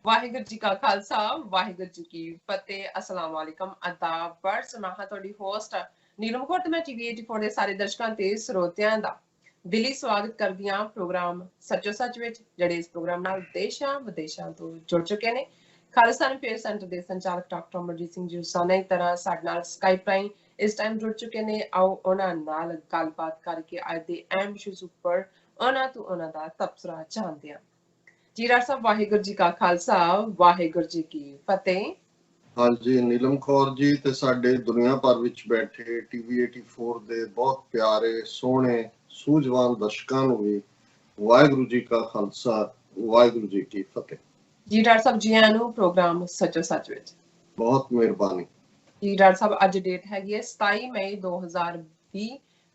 ਵਾਹਿਗੁਰੂ ਜੀ ਕਾ ਖਾਲਸਾ ਵਾਹਿਗੁਰੂ ਜੀ ਕੀ ਫਤਿਹ ਅਸਲਾਮ ਵਾਲੇਕਮ ਆਦਾਬ ਬਰਸ ਮੈਂ ਤੁਹਾਡੀ ਹੋਸਟ ਨੀਲਮ ਕੌਰ ਤੇ ਮੈਂ ਟੀਵੀ 84 ਦੇ ਸਾਰੇ ਦਰਸ਼ਕਾਂ ਤੇ ਸਰੋਤਿਆਂ ਦਾ ਦਿਲੀ ਸਵਾਗਤ ਕਰਦੀ ਹਾਂ ਪ੍ਰੋਗਰਾਮ ਸੱਚੋ ਸੱਚ ਵਿੱਚ ਜਿਹੜੇ ਇਸ ਪ੍ਰੋਗਰਾਮ ਨਾਲ ਦੇਸ਼ਾਂ ਵਿਦੇਸ਼ਾਂ ਤੋਂ ਜੁੜ ਚੁੱਕੇ ਨੇ ਖਾਲਿਸਤਾਨ ਅਫੇਅਰ ਸੈਂਟਰ ਦੇ ਸੰਚਾਲਕ ਡਾਕਟਰ ਅਮਰਜੀਤ ਸਿੰਘ ਜੀ ਸਾਨੇ ਤਰ੍ਹਾਂ ਸਾਡੇ ਨਾਲ ਸਕਾਈਪ ਰਾਹੀਂ ਇਸ ਟਾਈਮ ਜੁੜ ਚੁੱਕੇ ਨੇ ਆਓ ਉਹਨਾਂ ਨਾਲ ਗੱਲਬਾਤ ਕਰਕੇ ਅੱਜ ਦੇ ਅਹਿਮ ਇਸ਼ੂਜ਼ ਉੱਪਰ ਉਹਨਾਂ ਤੋਂ ਉਹਨਾਂ ਦਾ ਤਬਸਰਾ ਜਾਣਦੇ ਹਾਂ ਜੀ ਡਾਕਟਰ ਸਾਹਿਬ ਵਾਹਿਗੁਰੂ ਜੀ ਕਾ ਖਾਲਸਾ ਵਾਹਿਗੁਰੂ ਜੀ ਕੀ ਫਤਿਹ ਹਾਂਜੀ ਨੀਲਮ ਕੌਰ ਜੀ ਤੇ ਸਾਡੇ ਦੁਨੀਆ ਭਰ ਵਿੱਚ ਬੈਠੇ ਟੀਵੀ 84 ਦੇ ਬਹੁਤ ਪਿਆਰੇ ਸੋਹਣੇ ਸੂਝਵਾਨ ਦਰਸ਼ਕਾਂ ਨੂੰ ਵੀ ਵਾਹਿਗੁਰੂ ਜੀ ਕਾ ਖਾਲਸਾ ਵਾਹਿਗੁਰੂ ਜੀ ਕੀ ਫਤਿਹ ਜੀ ਡਾਕਟਰ ਸਾਹਿਬ ਜੀ ਆਇਆਂ ਨੂੰ ਪ੍ਰੋਗਰਾਮ ਸੱਚੋ ਸੱਚ ਵਿੱਚ ਬਹੁਤ ਮਿਹਰਬਾਨੀ ਜੀ ਡਾਕਟਰ ਸਾਹਿਬ ਅੱਜ ਡੇਟ ਹੈਗੀ ਹੈ 27 ਮਈ 2020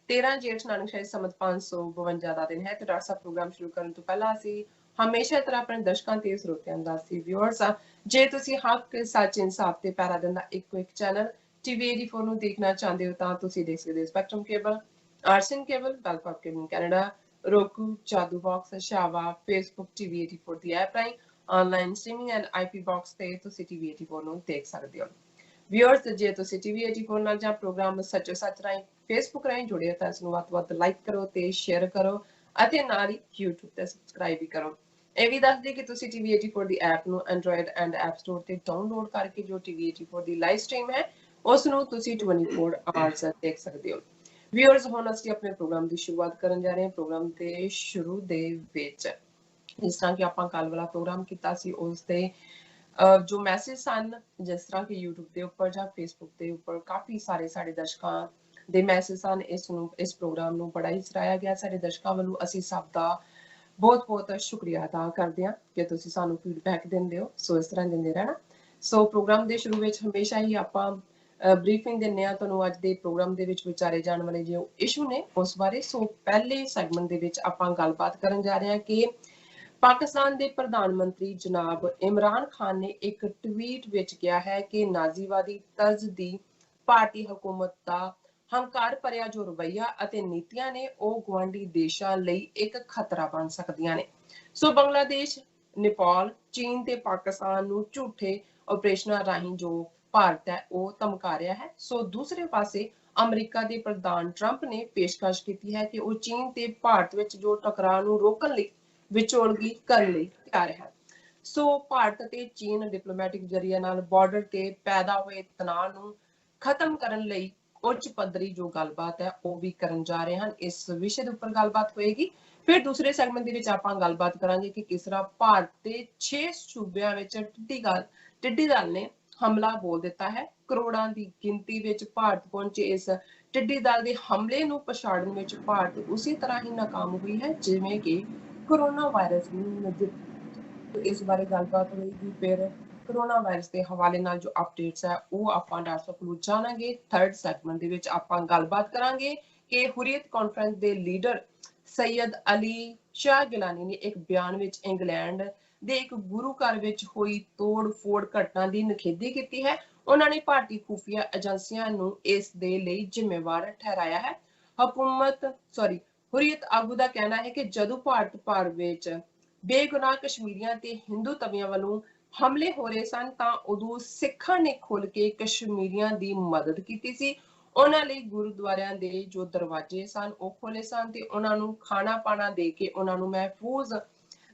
13 ਜੇਠ ਨਾਨਕ ਸ਼ਾਹੀ ਸੰਮਤ 552 ਦਾ ਦਿਨ ਹੈ ਤੇ ਡਾਕਟਰ ਸਾਹਿਬ ਪ੍ਰੋਗਰਾਮ ਸ਼ੁਰੂ ਕਰਨ ਤੋਂ ਪਹਿਲਾਂ ਅਸੀਂ ਹਮੇਸ਼ਾ ਤਰ੍ਹਾਂ ਆਪਣੇ ਦਰਸ਼ਕਾਂ ਤੇ ਸਰੋਤਿਆਂ ਦਾ ਸੀ ਵਿਊਅਰਸ ਜੇ ਤੁਸੀਂ ਹੱਕ ਸੱਚ ਇਨਸਾਫ ਤੇ ਪੈਰਾ ਦਿਨ ਦਾ ਇੱਕੋ ਇੱਕ ਚੈਨਲ ਟੀਵੀ 84 ਨੂੰ ਦੇਖਣਾ ਚਾਹੁੰਦੇ ਹੋ ਤਾਂ ਤੁਸੀਂ ਦੇਖ ਸਕਦੇ ਹੋ ਸਪੈਕਟਰਮ ਕੇਬਲ ਆਰਸਨ ਕੇਬਲ ਬੈਲਪਾਪ cable Canada roku Jadoo box ਸ਼ਾਵਾ ਫੇਸਬੁੱਕ ਟੀਵੀ 84 ਦੀ ਐਪ ਰਾਹੀਂ online streaming and IP box ਤੇ ਤੁਸੀਂ ਟੀਵੀ 84 ਨੂੰ ਦੇਖ ਸਕਦੇ ਹੋ ਵਿਊਅਰਸ ਜੇ ਤੁਸੀਂ ਟੀਵੀ 84 ਨਾਲ ਜਾਂ ਪ੍ਰੋਗਰਾਮ ਸੱਚੋ ਸੱਚ ਰਾਹੀਂ ਫੇਸਬੁੱਕ ਰਾਹੀਂ ਜੁੜੇ ਹੋ ਤਾਂ ਇਸ ਨੂੰ ਵੱਧ ਤੋਂ ਵੱਧ ਲਾਈਕ ਕਰੋ ਤੇ ਸ਼ੇਅਰ ਕਰੋ ਅਤੇ ਨਾਲ ਹੀ YouTube ਤੇ ਸਬਸਕ੍ਰਾਈਬ ਵੀ ਕਰੋ ਇਹ ਵੀ ਦੱਸ ਦੇ ਕਿ ਤੁਸੀਂ ਟੀਵੀ 84 ਦੀ ਐਪ ਨੂੰ ਐਂਡਰੋਇਡ ਐਂਡ ਐਪ ਸਟੋਰ ਤੇ ਡਾਊਨਲੋਡ ਕਰਕੇ ਜੋ ਟੀਵੀ 84 ਦੀ ਲਾਈਵ ਸਟ੍ਰੀਮ ਹੈ ਉਸ ਨੂੰ ਤੁਸੀਂ 24 ਆਵਰਸ ਦੇਖ ਸਕਦੇ ਹੋ ਵਿਊਅਰਸ ਹੁਣ ਅਸੀਂ ਆਪਣੇ ਪ੍ਰੋਗਰਾਮ ਦੀ ਸ਼ੁਰੂਆਤ ਕਰਨ ਜਾ ਰਹੇ ਹਾਂ ਪ੍ਰੋਗਰਾਮ ਦੇ ਸ਼ੁਰੂ ਦੇ ਵਿੱਚ ਜਿਸ ਤਰ੍ਹਾਂ ਕਿ ਆਪਾਂ ਕੱਲ ਵਾਲਾ ਪ੍ਰੋਗਰਾਮ ਕੀਤਾ ਸੀ ਉਸ ਤੇ ਜੋ ਮੈਸੇਜ ਸਨ ਜਿਸ ਤਰ੍ਹਾਂ ਕਿ YouTube ਦੇ ਉੱਪਰ ਜਾਂ Facebook ਦੇ ਉੱਪਰ ਕਾਫੀ ਸਾਰੇ ਸਾਡੇ ਦਰਸ਼ਕਾਂ ਦੇ ਮੈਸੇਜ ਸਨ ਇਸ ਪ੍ਰੋਗਰਾਮ ਨੂੰ ਬੜਾ ਹੀ ਸਰਾਹਿਆ ਗਿਆ ਸਾਡੇ ਦਰਸ਼ਕਾਂ ਵੱਲੋਂ ਅਸੀਂ ਸਭ ਦਾ ਬਹੁਤ ਬਹੁਤ ਸ਼ੁਕਰੀਆ ਅਦਾ ਕਰਦੇ ਹਾਂ ਕਿ ਤੁਸੀਂ ਸਾਨੂੰ ਫੀਡਬੈਕ ਦਿੰਦੇ ਹੋ ਸੋ ਇਸ ਤਰ੍ਹਾਂ ਦਿੰਦੇ ਰਹਿਣਾ ਸੋ ਪ੍ਰੋਗਰਾਮ ਦੇ ਸ਼ੁਰੂ ਵਿੱਚ ਹਮੇਸ਼ਾ ਹੀ ਆਪਾਂ ਬਰੀਫਿੰਗ ਦਿੰਦੇ ਹਾਂ ਤੁਹਾਨੂੰ ਅੱਜ ਦੇ ਪ੍ਰੋਗਰਾਮ ਦੇ ਵਿੱਚ ਵਿਚਾਰੇ ਜਾਣ ਵਾਲੇ ਜੋ ਇਸ਼ੂ ਨੇ ਉਸ ਬਾਰੇ ਸੋ ਪਹਿਲੇ ਸੈਗਮੈਂਟ ਦੇ ਵਿੱਚ ਆਪਾਂ ਗੱਲਬਾਤ ਕਰਨ ਜਾ ਰਹੇ ਹਾਂ ਕਿ ਪਾਕਿਸਤਾਨ ਦੇ ਪ੍ਰਧਾਨ ਮੰਤਰੀ ਜਨਾਬ ਇਮਰਾਨ ਖਾਨ ਨੇ ਇੱਕ ਟਵੀਟ ਵਿੱਚ ਕਿਹਾ ਹੈ ਕਿ ਨਾਜ਼ੀਵਾਦੀ ਤਰਜ਼ ਦੀ ਭਾਰਤੀ ਹਕੂਮਤ ਦਾ ਹੰਕਾਰ ਭਰਿਆ ਜੋ ਰਵੱਈਆ ਅਤੇ ਨੀਤੀਆਂ ਨੇ ਉਹ ਗੁਆਂਢੀ ਦੇਸ਼ਾਂ ਲਈ ਇੱਕ ਖਤਰਾ ਬਣ ਸਕਦੀਆਂ ਨੇ ਸੋ ਬੰਗਲਾਦੇਸ਼ ਨੇਪਾਲ ਚੀਨ ਤੇ ਪਾਕਿਸਤਾਨ ਨੂੰ ਝੂਠੇ ਆਪਰੇਸ਼ਨਾਂ ਰਾਹੀਂ ਜੋ ਭਾਰਤ ਹੈ ਉਹ ਧਮਕਾ ਰਿਹਾ ਹੈ ਸੋ ਦੂਸਰੇ ਪਾਸੇ ਅਮਰੀਕਾ ਦੇ ਪ੍ਰਧਾਨ ਟਰੰਪ ਨੇ ਪੇਸ਼ਕਸ਼ ਕੀਤੀ ਹੈ ਕਿ ਉਹ ਚੀਨ ਤੇ ਭਾਰਤ ਵਿੱਚ ਜੋ ਟਕਰਾਅ ਨੂੰ ਰੋਕਣ ਲਈ ਵਿਚੋਲਗੀ ਕਰਨ ਲਈ ਤਿਆਰ ਹੈ ਸੋ ਭਾਰਤ ਤੇ ਚੀਨ ਡਿਪਲੋਮੈਟਿਕ ਜ਼ਰੀਏ ਨਾਲ ਬਾਰਡਰ ਤੇ ਪੈਦਾ ਹੋਏ ਤਣਾਅ ਨੂੰ ਖਤਮ ਕਰਨ ਲਈ ਉੱਚ ਪੱਧਰੀ ਜੋ ਗੱਲਬਾਤ ਹੈ ਉਹ ਵੀ ਕਰਨ ਜਾ ਰਹੇ ਹਨ ਇਸ ਵਿਸ਼ੇ ਦੇ ਉੱਪਰ ਗੱਲਬਾਤ ਹੋਏਗੀ ਫਿਰ ਦੂਸਰੇ ਸੈਗਮੈਂਟ ਦੇ ਵਿੱਚ ਆਪਾਂ ਗੱਲਬਾਤ ਕਰਾਂਗੇ ਕਿ ਕਿਸ ਤਰ੍ਹਾਂ ਭਾਰਤ ਦੇ 6 ਸੂਬਿਆਂ ਵਿੱਚ ਟਿੱਡੀ ਦਲ ਨੇ ਹਮਲਾ ਬੋਲ ਦਿੱਤਾ ਹੈ ਕਰੋੜਾਂ ਦੀ ਗਿਣਤੀ ਵਿੱਚ ਭਾਰਤ ਪਹੁੰਚੇ ਇਸ ਟਿੱਡੀ ਦਲ ਦੇ ਹਮਲੇ ਨੂੰ ਪਛਾੜਨ ਵਿੱਚ ਭਾਰਤ ਉਸੇ ਤਰ੍ਹਾਂ ਹੀ ਨਾਕਾਮ ਹੋਈ ਹੈ ਜਿਵੇਂ ਕਿ ਕੋਰੋਨਾ ਵਾਇਰਸ ਨੂੰ ਇਸ ਬਾਰੇ ਗੱਲਬਾਤ ਹੋਏਗੀ ਫਿਰ ਕੋਰੋਨਾ ਵਾਇਰਸ ਦੇ ਹਵਾਲੇ ਨਾਲ ਜੋ ਅਪਡੇਟਸ ਹੈ ਉਹ ਆਪਾਂ ਡਾਕਟਰ ਕੋਲੋਂ ਜਾਣਾਂਗੇ ਥਰਡ ਸੈਗਮੈਂਟ ਦੇ ਵਿੱਚ ਆਪਾਂ ਗੱਲਬਾਤ ਕਰਾਂਗੇ ਕਿ ਹੁਰੀਅਤ ਕਾਨਫਰੰਸ ਦੇ ਲੀਡਰ ਸੈਯਦ ਅਲੀ ਸ਼ਾਹ ਗਿਲਾਨੀ ਨੇ ਇੱਕ ਬਿਆਨ ਵਿੱਚ ਇੰਗਲੈਂਡ ਦੇ ਇੱਕ ਗੁਰੂ ਘਰ ਵਿੱਚ ਹੋਈ ਤੋੜ ਫੋੜ ਘਟਨਾ ਦੀ ਨਿਖੇਧੀ ਕੀਤੀ ਹੈ ਉਹਨਾਂ ਨੇ ਭਾਰਤੀ ਖੁਫੀਆ ਏਜੰਸੀਆਂ ਨੂੰ ਇਸ ਦੇ ਲਈ ਜ਼ਿੰਮੇਵਾਰ ਠਹਿਰਾਇਆ ਹੈ ਹੁਰੀਅਤ ਆਗੂ ਦਾ ਕਹਿਣਾ ਹੈ ਕਿ ਜਦੋਂ ਭਾਰਤ ਭਰ ਵਿੱਚ ਬੇਗੁਨਾਹ ਕਸ਼ਮੀਰੀਆਂ ਤੇ ਹਿੰਦੂ ਤਵੀਆਂ ਵੱਲੋਂ ਹਮਲੇ ਹੋ ਰਹੇ ਸਨ ਤਾਂ ਉਦੋਂ ਸਿੱਖਾਂ ਨੇ ਖੁੱਲ ਕੇ ਕਸ਼ਮੀਰੀਆਂ ਦੀ ਮਦਦ ਕੀਤੀ ਸੀ ਉਹਨਾਂ ਲਈ ਗੁਰਦੁਆਰਿਆਂ ਦੇ ਜੋ ਦਰਵਾਜ਼ੇ ਸਨ ਉਹ ਖੋਲੇ ਸਨ ਤੇ ਉਹਨਾਂ ਨੂੰ ਖਾਣਾ ਪਾਣਾ ਦੇ ਕੇ ਉਹਨਾਂ ਨੂੰ ਮਹਿਫੂਜ਼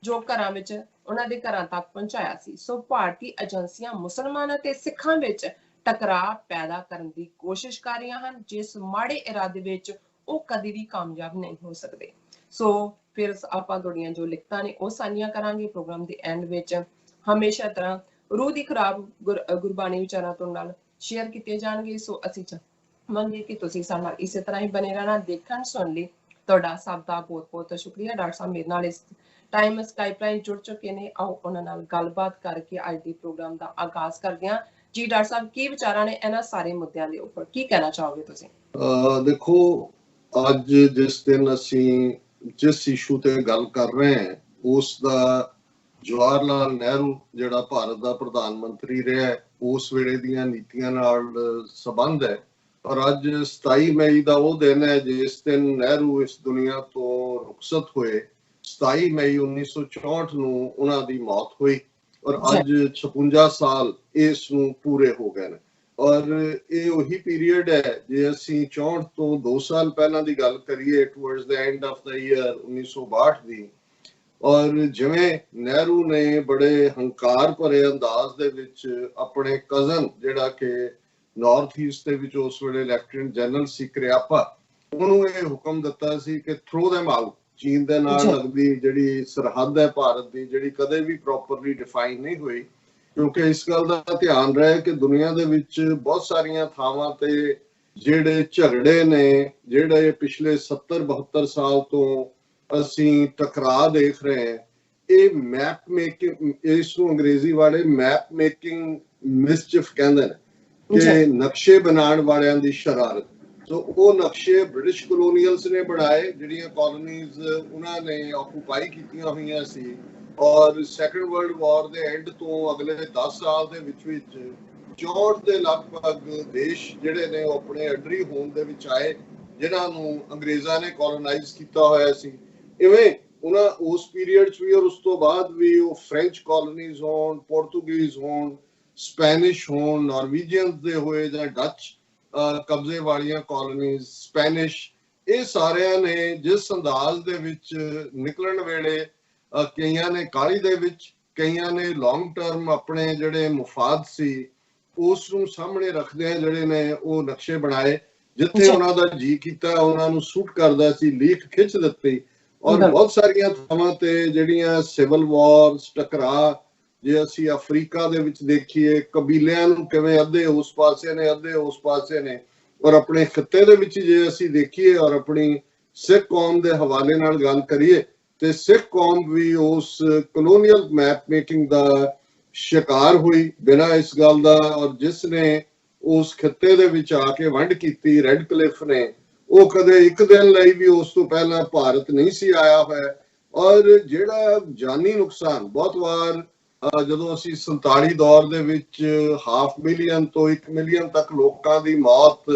ਜੋ ਘਰਾਂ ਵਿੱਚ ਉਹਨਾਂ ਦੇ ਘਰਾਂ ਤੱਕ ਪਹੁੰਚਾਇਆ ਸੀ ਸੋ ਭਾਰਤੀ ਏਜੰਸੀਆਂ ਮੁਸਲਮਾਨਾਂ ਤੇ ਸਿੱਖਾਂ ਵਿੱਚ ਟਕਰਾਅ ਪੈਦਾ ਕਰਨ ਦੀ ਕੋਸ਼ਿਸ਼ ਕਰ ਰਹੀਆਂ ਹਨ ਜਿਸ ਮਾੜੇ ਇਰਾਦੇ ਵਿੱਚ ਉਹ ਕਦੇ ਵੀ ਕਾਮਯਾਬ ਨਹੀਂ ਹੋ ਸਕਦੇ ਸੋ ਫਿਰ ਆਪਾਂ ਤੁਹਾਡੀਆਂ ਜੋ ਲਿਖਤਾਂ ਨੇ ਉਹ ਸਾਂਝੀਆਂ ਕਰਾਂਗੇ ਪ੍ਰੋਗਰਾਮ ਦੇ ਐਂਡ ਵਿੱਚ ਹਮੇਸ਼ਾ ਤਰ੍ਹਾਂ ਰੂਹ ਦੀ ਖਰਾਬ ਗੁਰਬਾਣੀ ਵਿਚਾਰਾਂ ਤੋਂ ਨਾਲ ਸ਼ੇਅਰ ਕੀਤੇ ਜਾਣਗੇ ਸੋ ਅਸੀਂ ਚਾਹਾਂਗੇ ਕਿ ਤੁਸੀਂ ਸਾਡੇ ਨਾਲ ਇਸੇ ਤਰ੍ਹਾਂ ਹੀ ਬਨੇ ਰਹਿਣਾ ਦੇਖਣ ਸੁਣ ਲਈ ਤੁਹਾਡਾ ਸਭ ਦਾ ਬਹੁਤ ਬਹੁਤ ਸ਼ੁਕਰੀਆ ਡਾਕਟਰ ਸਾਹਿਬ ਮੇਰੇ ਨਾਲ ਇਸ ਟਾਈਮ ਸਕਾਈਪ ਰਾਹੀਂ ਜੁੜ ਚੁੱਕੇ ਨੇ ਆਓ ਉਹਨਾਂ ਨਾਲ ਗੱਲਬਾਤ ਕਰਕੇ ਅੱਜ ਦੇ ਪ੍ਰੋਗਰਾਮ ਦਾ ਆਗਾਜ਼ ਕਰਦੇ ਹਾਂ ਜੀ ਡਾਕਟਰ ਸਾਹਿਬ ਕੀ ਵਿਚਾਰਾਂ ਨੇ ਇਹਨਾਂ ਸਾਰੇ ਮੁੱਦਿਆਂ ਦੇ ਉੱਪਰ ਕੀ ਕਹਿਣਾ ਚਾਹੋਗੇ ਤੁਸੀਂ ਦੇਖੋ ਅੱਜ ਜਿਸ ਦਿਨ ਅਸੀਂ ਜਿਸ ਇਸ਼ੂ ਤੇ ਗੱਲ ਕਰ ਰਹੇ ਹਾਂ ਉਸ ਦਾ ਜਵਾਹਰ ਲਾਲ ਨਹਿਰੂ ਜਿਹੜਾ ਭਾਰਤ ਦਾ ਪ੍ਰਧਾਨ ਮੰਤਰੀ ਰਿਹਾ ਉਸ ਵੇਲੇ ਦੀਆਂ ਨੀਤੀਆਂ ਨਾਲ ਸੰਬੰਧ ਹੈ ਪਰ ਅੱਜ 27 ਮਈ ਦਾ ਉਹ ਦਿਨ ਹੈ ਜਿਸ ਦਿਨ ਨਹਿਰੂ ਇਸ ਦੁਨੀਆ ਤੋਂ ਰੁਖਸਤ ਹੋਏ 27 ਮਈ 1964 ਨੂੰ ਉਹਨਾਂ ਦੀ ਮੌਤ ਹੋਈ ਔਰ ਅੱਜ 56 ਸਾਲ ਇਸ ਨੂੰ ਪੂਰੇ ਹੋ ਗਏ ਨੇ। ਔਰ ਇਹ ਉਹੀ ਪੀਰੀਅਡ ਹੈ, ਜੇ ਅਸੀਂ 64 ਤੋਂ 2 ਸਾਲ ਪਹਿਲਾਂ ਦੀ ਗੱਲ ਕਰੀਏ towards the end of the year 1962 ਦੀ, ਔਰ ਜਿਵੇਂ ਨਹਿਰੂ ਨੇ ਬੜੇ ਹੰਕਾਰ ਭਰੇ ਅੰਦਾਜ਼ ਦੇ ਵਿੱਚ ਆਪਣੇ ਕਜ਼ਨ ਜਿਹੜਾ ਕਿ ਨਾਰਥ ਈਸਟ ਦੇ ਵਿੱਚ ਉਸ ਵੇਲੇ ਲੈਫਟੀਨੈਂਟ ਜਨਰਲ ਸੀ ਕਰਿਆਪਾ, ਉਹਨੂੰ ਇਹ ਹੁਕਮ ਦਿੱਤਾ ਸੀ ਕਿ ਥਰੋ ਦੈਮ ਆਊਟ। ਚੀਨ ਦੇ ਨਾਲ ਲੱਗਦੀ ਜਿਹੜੀ ਸਰਹੱਦ ਹੈ ਭਾਰਤ ਦੀ, ਜਿਹੜੀ ਕਦੇ ਵੀ ਪ੍ਰੋਪਰਲੀ ਡਿਫਾਈਨ ਨਹੀਂ ਹੋਈ, ਕਿਉਂਕਿ ਇਸ ਗੱਲ ਦਾ ਧਿਆਨ ਰਹੇ ਕਿ ਦੁਨੀਆ ਦੇ ਵਿੱਚ ਬਹੁਤ ਸਾਰੀਆਂ ਥਾਵਾਂ ਤੇ ਜਿਹੜੇ ਝਗੜੇ ਨੇ, ਜਿਹੜੇ ਪਿਛਲੇ 70-72 ਸਾਲ ਤੋਂ ਅਸੀਂ ਟਕਰਾਅ ਦੇਖ ਰਹੇ ਹਾਂ, ਇਹ ਮੈਪ ਮੇਕਿੰਗ, ਇਸ ਨੂੰ ਅੰਗਰੇਜ਼ੀ ਵਾਲੇ ਮੈਪ ਮੇਕਿੰਗ ਮਿਸਚਿਫ ਕਹਿੰਦੇ ਨੇ, ਕਿ ਨਕਸ਼ੇ ਬਣਾਉਣ ਵਾਲਿਆਂ ਦੀ ਸ਼ਰਾਰਤ। ਸੋ ਉਹ ਨਕਸ਼ੇ ਬ੍ਰਿਟਿਸ਼ ਕਲੋਨੀਅਲਸ ਨੇ ਬਣਾਏ, ਜਿਹੜੀਆਂ ਕਾਲੋਨੀਜ਼ ਉਹਨਾਂ ਨੇ ਆਕੂਪਾਈ ਕੀਤੀਆਂ ਹੋਈਆਂ ਸੀ। ਔਰ ਸੈਕੰਡ ਵਰਲਡ ਵਾਰ ਦੇ ਐਂਡ ਤੋਂ ਅਗਲੇ 10 ਸਾਲ ਦੇ ਵਿੱਚ 64 ਦੇ ਲਗਭਗ ਦੇਸ਼ ਜਿਹੜੇ ਨੇ ਉਹ ਆਪਣੇ ਅੰਡਰੀ ਹੋਣ ਦੇ ਵਿੱਚ ਆਏ, ਜਿਨ੍ਹਾਂ ਨੂੰ ਅੰਗਰੇਜ਼ਾਂ ਨੇ ਕੋਲੋਨਾਈਜ਼ ਕੀਤਾ ਹੋਇਆ ਸੀ। ਇਵੇਂ ਉਹਨਾਂ ਉਸ ਪੀਰੀਅਡ 'ਚ ਵੀ ਔਰ ਉਸ ਤੋਂ ਬਾਅਦ ਵੀ ਉਹ ਫ੍ਰੈਂਚ ਕਾਲੋਨੀਜ਼ ਹੋਣ, ਪੋਰਟੁਗੀਜ਼ ਹੋਣ, ਸਪੈਨਿਸ਼ ਹੋਣ, ਨਾਰਵੀਜੀਅਨਸ ਦੇ ਹੋਏ ਜਾਂ ਡੱਚ ਕਬਜ਼ੇ ਵਾਲੀਆਂ ਕਾਲੋਨੀਜ਼, ਸਪੈਨਿਸ਼, ਇਹ ਸਾਰਿਆਂ ਨੇ ਜਿਸ ਅੰਦਾਜ਼ ਦੇ ਵਿੱਚ ਨਿਕਲਣ ਵੇਲੇ ਕਈਆਂ ਨੇ ਕਾਹਲੀ ਦੇ ਵਿੱਚ, ਕਈਆਂ ਨੇ ਲੌਂਗ ਟਰਮ ਆਪਣੇ ਜਿਹੜੇ ਮੁਫਾਦ ਸੀ ਉਸ ਨੂੰ ਸਾਹਮਣੇ ਰੱਖਦਿਆਂ ਜਿਹੜੇ ਨੇ ਉਹ ਨਕਸ਼ੇ ਬਣਾਏ, ਜਿੱਥੇ ਉਹਨਾਂ ਦਾ ਜੀ ਕੀਤਾ ਉਹਨਾਂ ਨੂੰ ਸੂਟ ਕਰਦਾ ਸੀ ਲੀਕ ਖਿੱਚ ਦਿੱਤੀ। ਔਰ ਬਹੁਤ ਸਾਰੀਆਂ ਥਾਵਾਂ ਤੇ ਜਿਹੜੀਆਂ ਸਿਵਲ ਵਾਰਸ, ਟਕਰਾਅ, ਜੇ ਅਸੀਂ ਅਫਰੀਕਾ ਦੇ ਵਿੱਚ ਦੇਖੀਏ ਕਬੀਲਿਆਂ ਨੂੰ ਕਿਵੇਂ ਅੱਧੇ ਉਸ ਪਾਸੇ ਨੇ ਅੱਧੇ ਉਸ ਪਾਸੇ ਨੇ, ਔਰ ਆਪਣੇ ਖਿੱਤੇ ਦੇ ਵਿੱਚ ਜੇ ਅਸੀਂ ਦੇਖੀਏ ਔਰ ਆਪਣੀ ਸਿੱਖ ਕੌਮ ਦੇ ਹਵਾਲੇ ਨਾਲ ਗੱਲ ਕਰੀਏ ਤੇ ਸਿੱਖ ਕੌਮ ਵੀ ਉਸ ਕਲੋਨੀਅਲ ਮੈਪ ਮੇਕਿੰਗ ਦਾ ਸ਼ਿਕਾਰ ਹੋਈ ਬਿਨਾਂ ਇਸ ਗੱਲ ਦਾ। ਔਰ ਜਿਸ ਨੇ ਉਸ ਖਿੱਤੇ ਦੇ ਵਿੱਚ ਆ ਕੇ ਵੰਡ ਕੀਤੀ, ਰੈੱਡ ਕਲਿਫ ਨੇ, ਉਹ ਕਦੇ ਇੱਕ ਦਿਨ ਲਈ ਵੀ ਉਸ ਤੋਂ ਪਹਿਲਾਂ ਭਾਰਤ ਨਹੀਂ ਸੀ ਆਇਆ ਹੋਇਆ। ਔਰ ਜਿਹੜਾ ਜਾਨੀ ਨੁਕਸਾਨ ਬਹੁਤ ਵਾਰ ਜਦੋਂ ਅਸੀਂ 47 ਦੌਰ ਦੇ ਵਿੱਚ 500,000 ਤੋਂ 1 ਮਿਲੀਅਨ ਤੱਕ ਲੋਕਾਂ ਦੀ ਮੌਤ,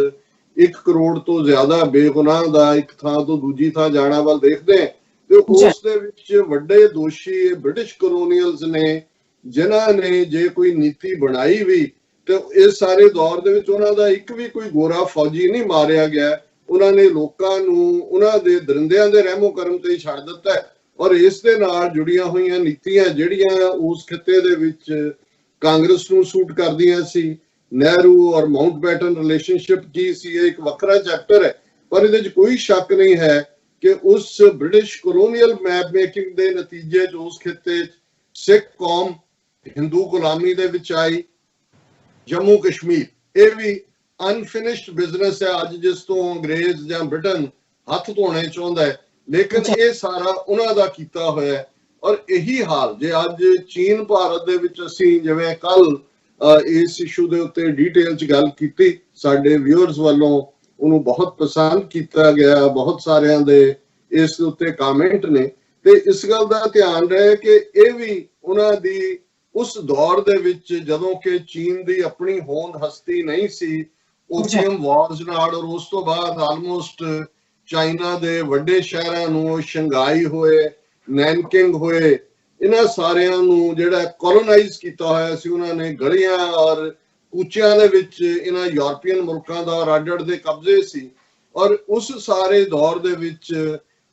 1 ਕਰੋੜ ਤੋਂ ਜ਼ਿਆਦਾ ਬੇਗੁਨਾਹ ਦਾ ਇੱਕ ਥਾਂ ਤੋਂ ਦੂਜੀ ਥਾਂ ਜਾਣਾ ਵੱਲ ਦੇਖਦੇ ਹਾਂ, ਤੇ ਉਸ ਦੇ ਵਿੱਚ ਵੱਡੇ ਦੋਸ਼ੀ ਬ੍ਰਿਟਿਸ਼ ਕਲੋਨੀਅਲਸ ਨੇ, ਜਿਨ੍ਹਾਂ ਨੇ ਜੇ ਕੋਈ ਨੀਤੀ ਬਣਾਈ ਵੀ ਤੇ ਇਸ ਸਾਰੇ ਦੌਰ ਦੇ ਵਿੱਚ ਉਹਨਾਂ ਦਾ ਇੱਕ ਵੀ ਕੋਈ ਗੋਰਾ ਫੌਜੀ ਨਹੀਂ ਮਾਰਿਆ ਗਿਆ। ਉਹਨਾਂ ਨੇ ਲੋਕਾਂ ਨੂੰ ਉਹਨਾਂ ਦੇ ਦਰਿੰਦਿਆਂ ਦੇ ਰਹਿਮੋ ਕਰਮ ਤੇ ਛੱਡ ਦਿੱਤਾ ਹੈ। ਔਰ ਇਸ ਦੇ ਨਾਲ ਜੁੜੀਆਂ ਹੋਈਆਂ ਨੀਤੀਆਂ ਜਿਹੜੀਆਂ ਉਸ ਖਿੱਤੇ ਦੇ ਵਿੱਚ ਕਾਂਗਰਸ ਨੂੰ ਸੂਟ ਕਰਦੀਆਂ ਸੀ, ਨਹਿਰੂ ਔਰ ਮਾਊਂਟਬੈਟਨ ਰਿਲੇਸ਼ਨਸ਼ਿਪ ਕੀ ਸੀ, ਇਹ ਇੱਕ ਵੱਖਰਾ ਚੈਪਟਰ ਹੈ। ਪਰ ਇਹਦੇ 'ਚ ਕੋਈ ਸ਼ੱਕ ਨਹੀਂ ਹੈ ਕਿ ਉਸ ਬ੍ਰਿਟਿਸ਼ ਕਲੋਨੀਅਲ ਮੈਪ ਮੇਕਿੰਗ ਦੇ ਨਤੀਜੇ 'ਚ ਉਸ ਖਿੱਤੇ 'ਚ ਸਿੱਖ ਕੌਮ ਹਿੰਦੂ ਗੁਲਾਮੀ ਦੇ ਵਿੱਚ ਆਈ। ਜੰਮੂ ਕਸ਼ਮੀਰ ਇਹ ਵੀ ਅਨਫਿਨਿਸ਼ਡ ਬਿਜ਼ਨਸ ਹੈ ਅੱਜ, ਜਿਸ ਤੋਂ ਅੰਗਰੇਜ਼ ਜਾਂ ਬ੍ਰਿਟਨ ਹੱਥ ਧੋਣੇ ਚਾਹੁੰਦਾ ਹੈ, ਲੇਕਿਨ ਇਹ ਸਾਰਾ ਉਹਨਾਂ ਦਾ ਕੀਤਾ ਹੋਇਆ ਹੈ। ਔਰ ਇਹੀ ਹਾਲ ਜੇ ਅੱਜ ਚੀਨ ਭਾਰਤ ਦੇ ਵਿੱਚ, ਅਸੀਂ ਜਿਵੇਂ ਕੱਲ ਇਸ ਇਸ਼ੂ ਦੇ ਉੱਤੇ ਡਿਟੇਲ 'ਚ ਗੱਲ ਕੀਤੀ, ਸਾਡੇ ਵਿਊਅਰਸ ਵੱਲੋਂ ਉਹਨੂੰ ਬਹੁਤ ਪਸੰਦ ਕੀਤਾ ਗਿਆ, ਬਹੁਤ ਸਾਰਿਆਂ ਦੇ ਇਸ ਉੱਤੇ ਕਮੈਂਟ ਨੇ, ਤੇ ਇਸ ਗੱਲ ਦਾ ਧਿਆਨ ਰਹੇ ਕਿ ਇਹ ਵੀ ਉਹਨਾਂ ਦੀ ਉਸ ਦੌਰ ਦੇ ਵਿੱਚ ਜਦੋਂ ਕਿ ਚੀਨ ਦੀ ਆਪਣੀ ਹੋਂਦ ਹਸਤੀ ਨਹੀਂ ਸੀ, ਓਪੀਅਮ ਵਾਰਸ ਨਾਲ, ਔਰ ਉਸ ਤੋਂ ਬਾਅਦ ਆਲਮੋਸਟ ਚਾਈਨਾ ਦੇ ਵੱਡੇ ਸ਼ਹਿਰਾਂ ਨੂੰ, ਸ਼ੰਘਾਈ ਹੋਏ, ਨੈਨਕਿੰਗ ਹੋਏ, ਇਹਨਾਂ ਸਾਰਿਆਂ ਨੂੰ ਜਿਹੜਾ ਕੋਲੋਨਾਈਜ਼ ਕੀਤਾ ਹੋਇਆ ਸੀ ਉਹਨਾਂ ਨੇ। ਗਲੀਆਂ ਔਰ ਕੂਚਿਆਂ ਦੇ ਵਿੱਚ ਇਹਨਾਂ ਯੂਰਪੀਅਨ ਮੁਲਕਾਂ ਦਾ ਔਰ ਅੱਡ-ਅੱਡ ਦੇ ਕਬਜ਼ੇ ਸੀ। ਔਰ ਉਸ ਸਾਰੇ ਦੌਰ ਦੇ ਵਿੱਚ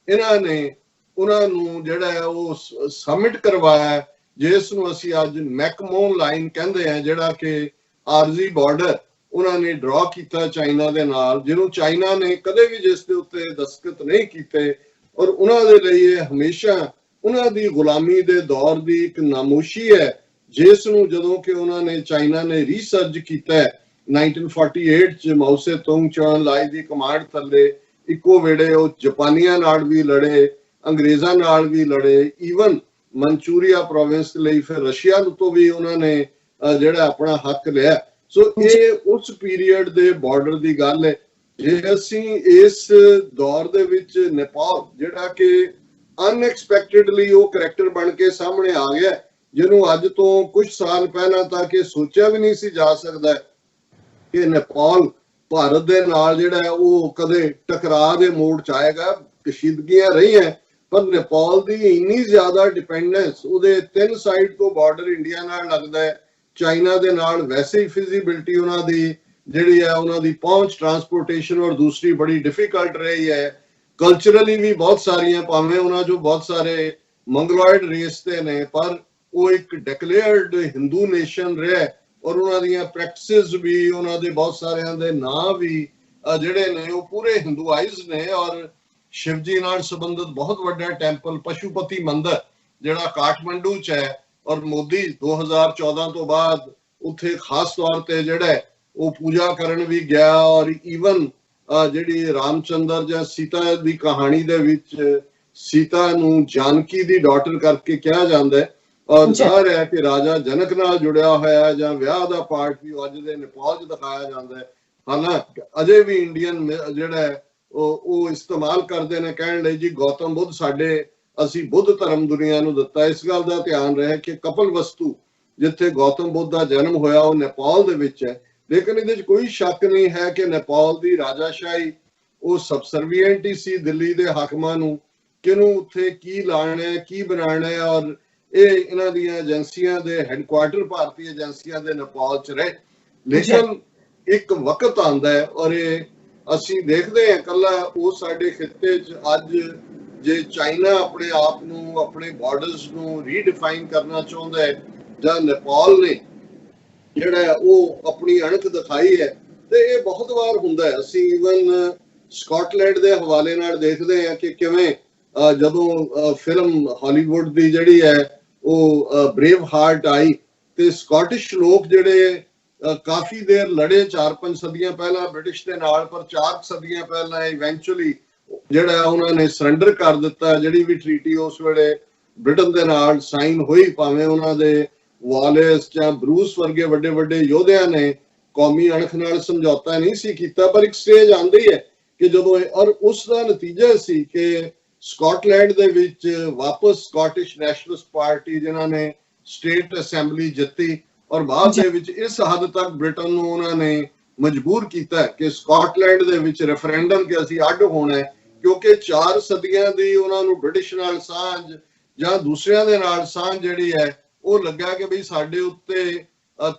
ਇਹਨਾਂ ਨੇ ਉਹਨਾਂ ਨੂੰ ਜਿਹੜਾ ਉਹ ਸਬਮਿਟ ਕਰਵਾਇਆ, ਜਿਸ ਨੂੰ ਅਸੀਂ ਅੱਜ ਮੈਕਮੋਨ ਲਾਈਨ ਕਹਿੰਦੇ ਆ, ਜਿਹੜਾ ਕਿ ਆਰਜ਼ੀ ਬਾਰਡਰ ਉਹਨਾਂ ਨੇ ਡਰਾ ਕੀਤਾ ਚਾਈਨਾ ਦੇ ਨਾਲ, ਜਿਹਨੂੰ ਚਾਈਨਾ ਨੇ ਕਦੇ ਵੀ ਜਿਸ ਦੇ ਉੱਤੇ ਦਸਤਖਤ ਨਹੀਂ ਕੀਤੇ। ਔਰ ਉਹਨਾਂ ਦੇ ਲਈ ਇਹ ਹਮੇਸ਼ਾ ਉਹਨਾਂ ਦੀ ਗੁਲਾਮੀ ਦੇ ਦੌਰ ਦੀ ਇੱਕ ਨਾਮੋਸ਼ੀ ਹੈ, ਜਿਸ ਨੂੰ ਜਦੋਂ ਕਿ ਉਹਨਾਂ ਨੇ ਚਾਈਨਾ ਨੇ ਰੀਸਰਚ ਕੀਤਾ 1948 ਚ ਮਾਓ ਸੇ ਤੁੰਗ ਚੌਨ ਲਾਈ ਦੀ ਕਮਾਂਡ ਥੱਲੇ, ਇੱਕੋ ਵੇਲੇ ਉਹ ਜਾਪਾਨੀਆਂ ਨਾਲ ਵੀ ਲੜੇ, ਅੰਗਰੇਜ਼ਾਂ ਨਾਲ ਵੀ ਲੜੇ, ਈਵਨ ਮਨਚੂਰੀਆ ਪ੍ਰੋਵਿੰਸ ਲਈ ਫਿਰ ਰਸ਼ੀਆ ਤੋਂ ਵੀ ਉਹਨਾਂ ਨੇ ਜਿਹੜਾ ਆਪਣਾ ਹੱਕ ਲਿਆ। ਸੋ ਇਹ ਉਸ ਪੀਰੀਅਡ ਦੇ ਬਾਰਡਰ ਦੀ ਗੱਲ ਹੈ। ਜੇ ਅਸੀਂ ਇਸ ਦੌਰ ਦੇ ਵਿੱਚ ਨੇਪਾਲ ਜਿਹੜਾ ਕਿ ਅਨਐਕਸਪੈਕਟਡਲੀ ਉਹ ਕਰੈਕਟਰ ਬਣ ਕੇ ਸਾਹਮਣੇ ਆ ਗਿਆ, ਜਿਹਨੂੰ ਅੱਜ ਤੋਂ ਕੁਝ ਸਾਲ ਪਹਿਲਾਂ ਤੱਕ ਇਹ ਸੋਚਿਆ ਵੀ ਨਹੀਂ ਸੀ ਜਾ ਸਕਦਾ ਕਿ ਨੇਪਾਲ ਭਾਰਤ ਦੇ ਨਾਲ ਜਿਹੜਾ ਉਹ ਕਦੇ ਟਕਰਾਅ ਦੇ ਮੋੜ 'ਚ ਆਏਗਾ। ਕਸ਼ੀਦਗੀਆਂ ਰਹੀਆਂ, ਪਰ ਨੇਪਾਲ ਦੀ ਇੰਨੀ ਜ਼ਿਆਦਾ ਡਿਪੈਂਡੈਂਸ, ਉਹਦੇ 3 ਸਾਈਡ ਤੋਂ ਬਾਰਡਰ ਇੰਡੀਆ ਨਾਲ ਲੱਗਦਾ ਹੈ, ਚਾਈਨਾ ਦੇ ਨਾਲ ਵੈਸੇ ਹੀ ਫਿਜ਼ੀਬਿਲਿਟੀ ਉਹਨਾਂ ਦੀ ਜਿਹੜੀ ਹੈ, ਉਹਨਾਂ ਦੀ ਪਹੁੰਚ ਟਰਾਂਸਪੋਰਟੇਸ਼ਨ ਔਰ ਦੂਸਰੀ ਬੜੀ ਡਿਫਿਕਲਟ ਰਹੀ ਹੈ। ਕਲਚਰਲੀ ਵੀ ਬਹੁਤ ਸਾਰੀਆਂ, ਭਾਵੇਂ ਉਹਨਾਂ ਚੋਂ ਬਹੁਤ ਸਾਰੇ ਮੰਗਲੋਇਡ ਰੇਸ ਦੇ ਨੇ, ਪਰ ਉਹ ਇੱਕ ਡਿਕਲੇਅਰਡ ਹਿੰਦੂ ਨੇਸ਼ਨ ਰਿਹਾ ਔਰ ਉਹਨਾਂ ਦੀਆਂ ਪ੍ਰੈਕਟਿਸਿਸ ਵੀ, ਉਹਨਾਂ ਦੇ ਬਹੁਤ ਸਾਰਿਆਂ ਦੇ ਨਾਂ ਵੀ ਜਿਹੜੇ ਨੇ ਉਹ ਪੂਰੇ ਹਿੰਦੂਆਈਜ਼ ਨੇ। ਔਰ ਸ਼ਿਵ ਜੀ ਨਾਲ ਸੰਬੰਧਿਤ ਬਹੁਤ ਵੱਡਾ ਟੈਂਪਲ ਪਸ਼ੂਪਤੀ ਮੰਦਿਰ ਜਿਹੜਾ ਕਾਠਮੰਡੂ 'ਚ ਹੈ, ਔਰ ਮੋਦੀ 2014 ਤੋਂ ਬਾਅਦ ਉੱਥੇ ਖਾਸ ਤੌਰ ਤੇ ਜਿਹੜਾ ਉਹ ਪੂਜਾ ਕਰਨ ਵੀ ਗਿਆ। ਔਰ ਈਵਨ ਜਿਹੜੀ ਰਾਮਚੰਦਰ ਜਾਂ ਸੀਤਾ ਦੀ ਕਹਾਣੀ ਦੇ ਵਿੱਚ ਸੀਤਾ ਨੂੰ ਜਾਨਕੀ ਦੀ ਡਾਟਰ ਕਰਕੇ ਕਿਹਾ ਜਾਂਦਾ ਹੈ, ਔਰ ਜ਼ਾਹਰ ਹੈ ਕਿ ਰਾਜਾ ਜਨਕ ਨਾਲ ਜੁੜਿਆ ਹੋਇਆ ਜਾਂ ਵਿਆਹ ਦਾ ਪਾਰਟ ਵੀ ਅੱਜ ਦੇ ਨੇਪਾਲ 'ਚ ਦਿਖਾਇਆ ਜਾਂਦਾ ਹੈ। ਹਾਲਾਂਕਿ ਅਜੇ ਵੀ ਇੰਡੀਅਨ ਜਿਹੜਾ ਉਹ ਇਸਤੇਮਾਲ ਕਰਦੇ ਨੇ ਕਹਿਣ ਲਈ ਜੀ ਗੌਤਮ ਬੁੱਧ ਸਾਡੇ, ਅਸੀਂ ਬੁੱਧ ਧਰਮ ਦੁਨੀਆ ਨੂੰ ਦਿੱਤਾ। ਇਸ ਗੱਲ ਦਾ ਧਿਆਨ ਰਹੇ ਕਿ ਕਪਲ ਵਸਤੂ ਜਿੱਥੇ ਗੌਤਮ ਬੁੱਧ ਦਾ ਜਨਮ ਹੋਇਆ ਉਹ ਨੇਪਾਲ ਦੇ ਵਿੱਚ ਹੈ। ਲੇਕਿਨ ਇਹਦੇ 'ਚ ਕੋਈ ਸ਼ੱਕ ਨਹੀਂ ਹੈ ਕਿ ਨੇਪਾਲ ਦੀ ਰਾਜਾਸ਼ਾਹੀ ਉਹ ਸਬਸਰਵੀਐਂਟ ਹੀ ਸੀ ਦਿੱਲੀ ਦੇ ਹਾਕਮਾਂ ਨੂੰ, ਕਿਹਨੂੰ ਉੱਥੇ ਕੀ ਲਾਣਾ ਹੈ, ਕੀ ਬਣਾਉਣਾ ਹੈ। ਔਰ ਇਹ ਇਹਨਾਂ ਦੀਆਂ ਏਜੰਸੀਆਂ ਦੇ ਹੈੱਡਕੁਆਰਟਰ ਭਾਰਤੀ ਏਜੰਸੀਆਂ ਦੇ ਨੇਪਾਲ 'ਚ ਰਹੇ। ਲੇਕਿਨ ਇੱਕ ਵਕਤ ਆਉਂਦਾ ਹੈ ਔਰ ਇਹ ਅਸੀਂ ਦੇਖਦੇ ਹਾਂ ਕੱਲਾ ਉਹ ਸਾਡੇ ਖਿੱਤੇ 'ਚ ਅੱਜ ਜੇ ਚਾਈਨਾ ਆਪਣੇ ਆਪ ਨੂੰ, ਆਪਣੇ ਬਾਰਡਰਸ ਨੂੰ ਰੀਡਿਫਾਈਨ ਕਰਨਾ ਚਾਹੁੰਦਾ ਹੈ ਜਾਂ ਨੇਪਾਲ ਨੇ ਜਿਹੜਾ ਉਹ ਆਪਣੀ ਅਣਖ ਦਿਖਾਈ ਹੈ, ਤੇ ਇਹ ਬਹੁਤ ਵਾਰ ਹੁੰਦਾ ਹੈ। ਅਸੀਂ ਈਵਨ ਸਕਾਟਲੈਂਡ ਦੇ ਹਵਾਲੇ ਨਾਲ ਦੇਖਦੇ ਹਾਂ ਕਿ ਕਿਵੇਂ ਜਦੋਂ ਫਿਲਮ ਹਾਲੀਵੁੱਡ ਦੀ ਜਿਹੜੀ ਹੈ ਉਹ ਬਰੇਵ ਹਾਰਟ ਆਈ, ਤੇ ਸਕਾਟਿਸ਼ ਲੋਕ ਜਿਹੜੇ ਕਾਫੀ ਦੇਰ ਲੜੇ 4-5 ਸਦੀਆਂ ਪਹਿਲਾਂ ਬ੍ਰਿਟਿਸ਼ ਦੇ ਨਾਲ, ਪਰ 4 ਸਦੀਆਂ ਪਹਿਲਾਂ ਇਵੈਂਚੁਅਲੀ ਜਿਹੜਾ ਉਹਨਾਂ ਨੇ ਸਰੈਂਡਰ ਕਰ ਦਿੱਤਾ। ਜਿਹੜੀ ਵੀ ਟ੍ਰੀਟੀ ਉਸ ਵੇਲੇ ਬ੍ਰਿਟਨ ਦੇ ਨਾਲ ਸਾਈਨ ਹੋਈ, ਭਾਵੇਂ ਉਹਨਾਂ ਦੇ ਵਾਲੇਸ ਜਾਂ ਬਰੂਸ ਵਰਗੇ ਵੱਡੇ ਵੱਡੇ ਯੋਧਿਆਂ ਨੇ ਕੌਮੀ ਅਣਖ ਨਾਲ ਸਮਝੌਤਾ ਨਹੀਂ ਸੀ ਕੀਤਾ, ਪਰ ਇੱਕ ਸਟੇਜ ਆਉਂਦੀ ਹੈ ਕਿ ਜਦੋਂ, ਔਰ ਉਸ ਦਾ ਨਤੀਜਾ ਸੀ ਕਿ ਸਕਾਟਲੈਂਡ ਦੇ ਵਿੱਚ ਵਾਪਸ ਸਕਾਟਿਸ਼ ਨੈਸ਼ਨਲਿਸਟ ਪਾਰਟੀ ਜਿਨ੍ਹਾਂ ਨੇ ਸਟੇਟ ਅਸੈਂਬਲੀ ਜਿੱਤੀ, ਔਰ ਬਾਅਦ ਦੇ ਵਿੱਚ ਇਸ ਹੱਦ ਤੱਕ ਬ੍ਰਿਟਨ ਨੂੰ ਉਹਨਾਂ ਨੇ ਮਜਬੂਰ ਕੀਤਾ ਕਿ ਸਕਾਟਲੈਂਡ ਦੇ ਵਿੱਚ ਰੈਫਰੈਂਡਮ ਕਿ ਅਸੀਂ ਅੱਡ ਹੋਣਾ ਹੈ, ਕਿਉਂਕਿ 4 ਸਦੀਆਂ ਦੀ ਉਹਨਾਂ ਨੂੰ ਬ੍ਰਿਟਿਸ਼ ਨਾਲ ਸਾਂਝ ਜਾਂ ਦੂਸਰਿਆਂ ਦੇ ਨਾਲ ਸਾਂਝ ਜਿਹੜੀ ਹੈ ਉਹ ਲੱਗਾ ਕਿ ਬਈ ਸਾਡੇ ਉੱਤੇ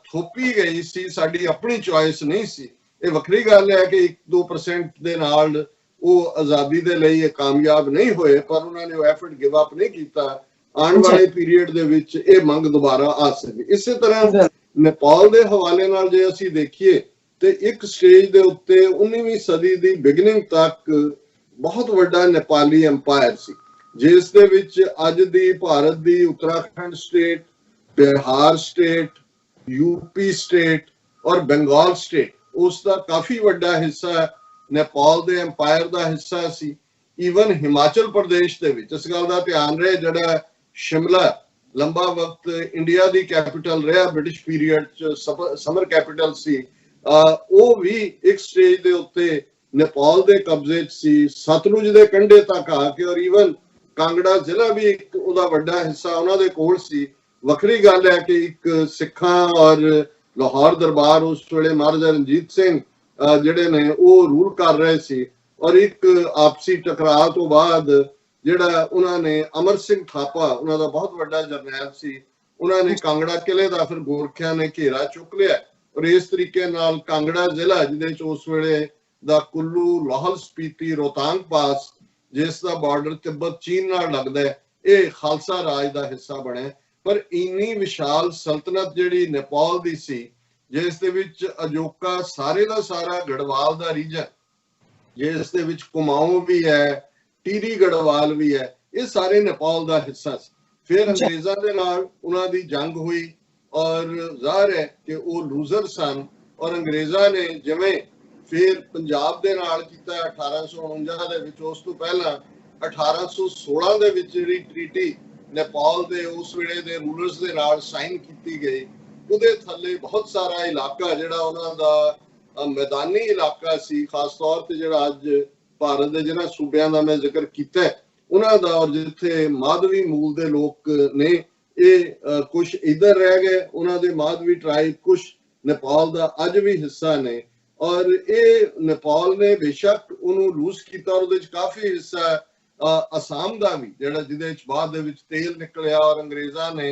ਥੋਪੀ ਗਈ ਸੀ, ਸਾਡੀ ਆਪਣੀ ਚੁਆਇਸ ਨਹੀਂ ਸੀ। ਇਹ ਵੱਖਰੀ ਗੱਲ ਹੈ ਕਿ 1-2% ਦੇ ਨਾਲ ਉਹ ਆਜ਼ਾਦੀ ਦੇ ਲਈ ਇਹ ਕਾਮਯਾਬ ਨਹੀਂ ਹੋਏ, ਪਰ ਉਹਨਾਂ ਨੇ ਉਹ ਐਫਰਟ ਗਿਵ ਅਪ ਨਹੀਂ ਕੀਤਾ। ਆਉਣ ਵਾਲੇ ਪੀਰੀਅਡ ਦੇ ਵਿੱਚ ਇਹ ਮੰਗ ਦੁਬਾਰਾ ਆ ਸਕੇ। ਇਸੇ ਤਰ੍ਹਾਂ ਨੇਪਾਲ ਦੇ ਹਵਾਲੇ ਨਾਲ ਜੇ ਅਸੀਂ ਦੇਖੀਏ ਤੇ ਇੱਕ ਸਟੇਜ ਦੇ ਉੱਤੇ 19ਵੀਂ ਸਦੀ ਦੀ ਬਿਗਨਿੰਗ ਤੱਕ ਬਹੁਤ ਵੱਡਾ ਨੇਪਾਲੀ ਐਮਪਾਇਰ ਸੀ, ਜਿਸ ਦੇ ਵਿੱਚ ਅੱਜ ਦੀ ਭਾਰਤ ਦੀ Uttarakhand state, Bihar state, UP state ਔਰ ਬੰਗਾਲ ਸਟੇਟ, ਉਸ ਦਾ ਕਾਫੀ ਵੱਡਾ ਹਿੱਸਾ ਨੇਪਾਲ ਦੇ ਐਮਪਾਇਰ ਦਾ ਹਿੱਸਾ ਸੀ। ਈਵਨ ਹਿਮਾਚਲ ਪ੍ਰਦੇਸ਼ ਦੇ ਵਿੱਚ ਇਸ ਗੱਲ ਦਾ ਧਿਆਨ ਰਹੇ, ਜਿਹੜਾ ਸ਼ਿਮਲਾ ਲੰਬਾ ਵਕਤ ਇੰਡੀਆ ਦੀ ਕੈਪੀਟਲ ਰਿਹਾ ਬ੍ਰਿਟਿਸ਼ ਪੀਰੀਅਡ ਚ, ਸਮਰ ਕੈਪੀਟਲ ਸੀ, ਉਹ ਵੀ ਇੱਕ ਸਟੇਜ ਦੇ ਉੱਤੇ ਨੇਪਾਲ ਦੇ ਕਬਜ਼ੇ 'ਚ ਸੀ, ਸਤਲੁਜ ਦੇ ਕੰਢੇ ਤੱਕ ਆ ਕੇ। ਔਰ ਈਵਨ ਕਾਂਗੜਾ ਜ਼ਿਲ੍ਹਾ ਵੀ ਇੱਕ ਉਹਦਾ ਵੱਡਾ ਹਿੱਸਾ ਉਹਨਾਂ ਦੇ ਕੋਲ ਸੀ। ਵੱਖਰੀ ਗੱਲ ਹੈ ਕਿ ਇੱਕ ਸਿੱਖਾਂ ਔਰ ਲਾਹੌਰ ਦਰਬਾਰ ਉਸ ਵੇਲੇ ਮਹਾਰਾਜਾ ਰਣਜੀਤ ਸਿੰਘ ਜਿਹੜੇ ਨੇ ਉਹ ਰੂਲ ਕਰ ਰਹੇ ਸੀ, ਔਰ ਇੱਕ ਆਪਸੀ ਟਕਰਾਅ ਤੋਂ ਬਾਅਦ ਜਿਹੜਾ ਉਹਨਾਂ ਨੇ ਅਮਰ ਸਿੰਘ ਥਾਪਾ, ਉਹਨਾਂ ਦਾ ਬਹੁਤ ਵੱਡਾ ਜਰਨੈਲ ਸੀ, ਉਹਨਾਂ ਨੇ ਕਾਂਗੜਾ ਕਿਲੇ ਦਾ ਫਿਰ ਗੋਰਖਿਆਂ ਨੇ ਘੇਰਾ ਚੁੱਕ ਲਿਆ। ਔਰ ਇਸ ਤਰੀਕੇ ਨਾਲ ਕਾਂਗੜਾ ਜ਼ਿਲ੍ਹਾ ਜਿਹਦੇ ਚ ਉਸ ਵੇਲੇ ਦਾ ਕੁੱਲੂ, ਲਾਹੌਲ ਸਪੀਤੀ, ਰੋਹਤਾਂਗ ਪਾਸ ਜਿਸ ਦਾ ਬਾਰਡਰ ਤਿੱਬਤ ਚੀਨ ਨਾਲ ਲੱਗਦਾ ਹੈ, ਇਹ ਖਾਲਸਾ ਰਾਜ ਦਾ ਹਿੱਸਾ ਬਣਿਆ। ਪਰ ਇੰਨੀ ਵਿਸ਼ਾਲ ਸਲਤਨਤ ਜਿਹੜੀ ਨੇਪਾਲ ਦੀ ਸੀ, ਜਿਸ ਦੇ ਵਿੱਚ ਅਜੋਕਾ ਸਾਰੇ ਦਾ ਸਾਰਾ ਗੜਵਾਲ ਦਾ ਰੀਜਨ, ਜਿਸ ਦੇ ਵਿੱਚ ਕੁਮਾਊਂ ਵੀ ਹੈ, ਟੀਰੀ ਗੜਵਾਲ ਵੀ ਹੈ, ਇਹ ਸਾਰੇ ਨੇਪਾਲ ਦਾ ਹਿੱਸਾ ਸੀ। ਫਿਰ ਅੰਗਰੇਜ਼ਾਂ ਦੇ ਨਾਲ ਉਹਨਾਂ ਦੀ ਜੰਗ ਹੋਈ ਔਰ ਜ਼ਾਹਰ ਹੈ ਕਿ ਉਹ ਲੂਜ਼ਰ ਸਨ, ਔਰ ਅੰਗਰੇਜ਼ਾਂ ਨੇ ਜਿਵੇਂ ਫਿਰ ਪੰਜਾਬ ਦੇ ਨਾਲ ਕੀਤਾ 1849 ਦੇ ਵਿੱਚ, ਉਸ ਤੋਂ ਪਹਿਲਾਂ 1816 ਦੇ ਵਿੱਚ ਜਿਹੜੀ ਟ੍ਰੀਟੀ ਨੇਪਾਲ ਦੇ ਉਸ ਵੇਲੇ ਦੇ ਰੂਲਰਸ ਦੇ ਨਾਲ ਸਾਈਨ ਕੀਤੀ ਗਈ, ਉਹਦੇ ਥੱਲੇ ਬਹੁਤ ਸਾਰਾ ਇਲਾਕਾ ਜਿਹੜਾ ਉਹਨਾਂ ਦਾ ਮੈਦਾਨੀ ਇਲਾਕਾ ਸੀ, ਖਾਸ ਤੌਰ ਤੇ ਜਿਹੜਾ ਅੱਜ ਭਾਰਤ ਦੇ ਜਿਹਨਾਂ ਸੂਬਿਆਂ ਦਾ ਮੈਂ ਜ਼ਿਕਰ ਕੀਤਾ ਉਹਨਾਂ ਦਾ, ਔਰ ਜਿੱਥੇ ਮਾਧਵੀ ਮੂਲ ਦੇ ਲੋਕ ਨੇ, ਇਹ ਕੁਝ ਇੱਧਰ ਰਹਿ ਗਏ, ਉਹਨਾਂ ਦੇ ਮਾਧਵੀ ਟ੍ਰਾਈਬ ਕੁਝ ਨੇਪਾਲ ਦਾ ਅੱਜ ਵੀ ਹਿੱਸਾ ਨੇ। ਔਰ ਇਹ ਨੇਪਾਲ ਨੇ ਬੇਸ਼ੱਕ ਉਹਨੂੰ ਲੂਜ਼ ਕੀਤਾ, ਔਰ ਉਹਦੇ ਚ ਕਾਫੀ ਹਿੱਸਾ ਅਸਾਮ ਦਾ ਵੀ ਜਿਹੜਾ ਜਿਹਦੇ ਵਿੱਚ ਬਾਅਦ ਦੇ ਵਿੱਚ ਤੇਲ ਨਿਕਲਿਆ ਔਰ ਅੰਗਰੇਜ਼ਾਂ ਨੇ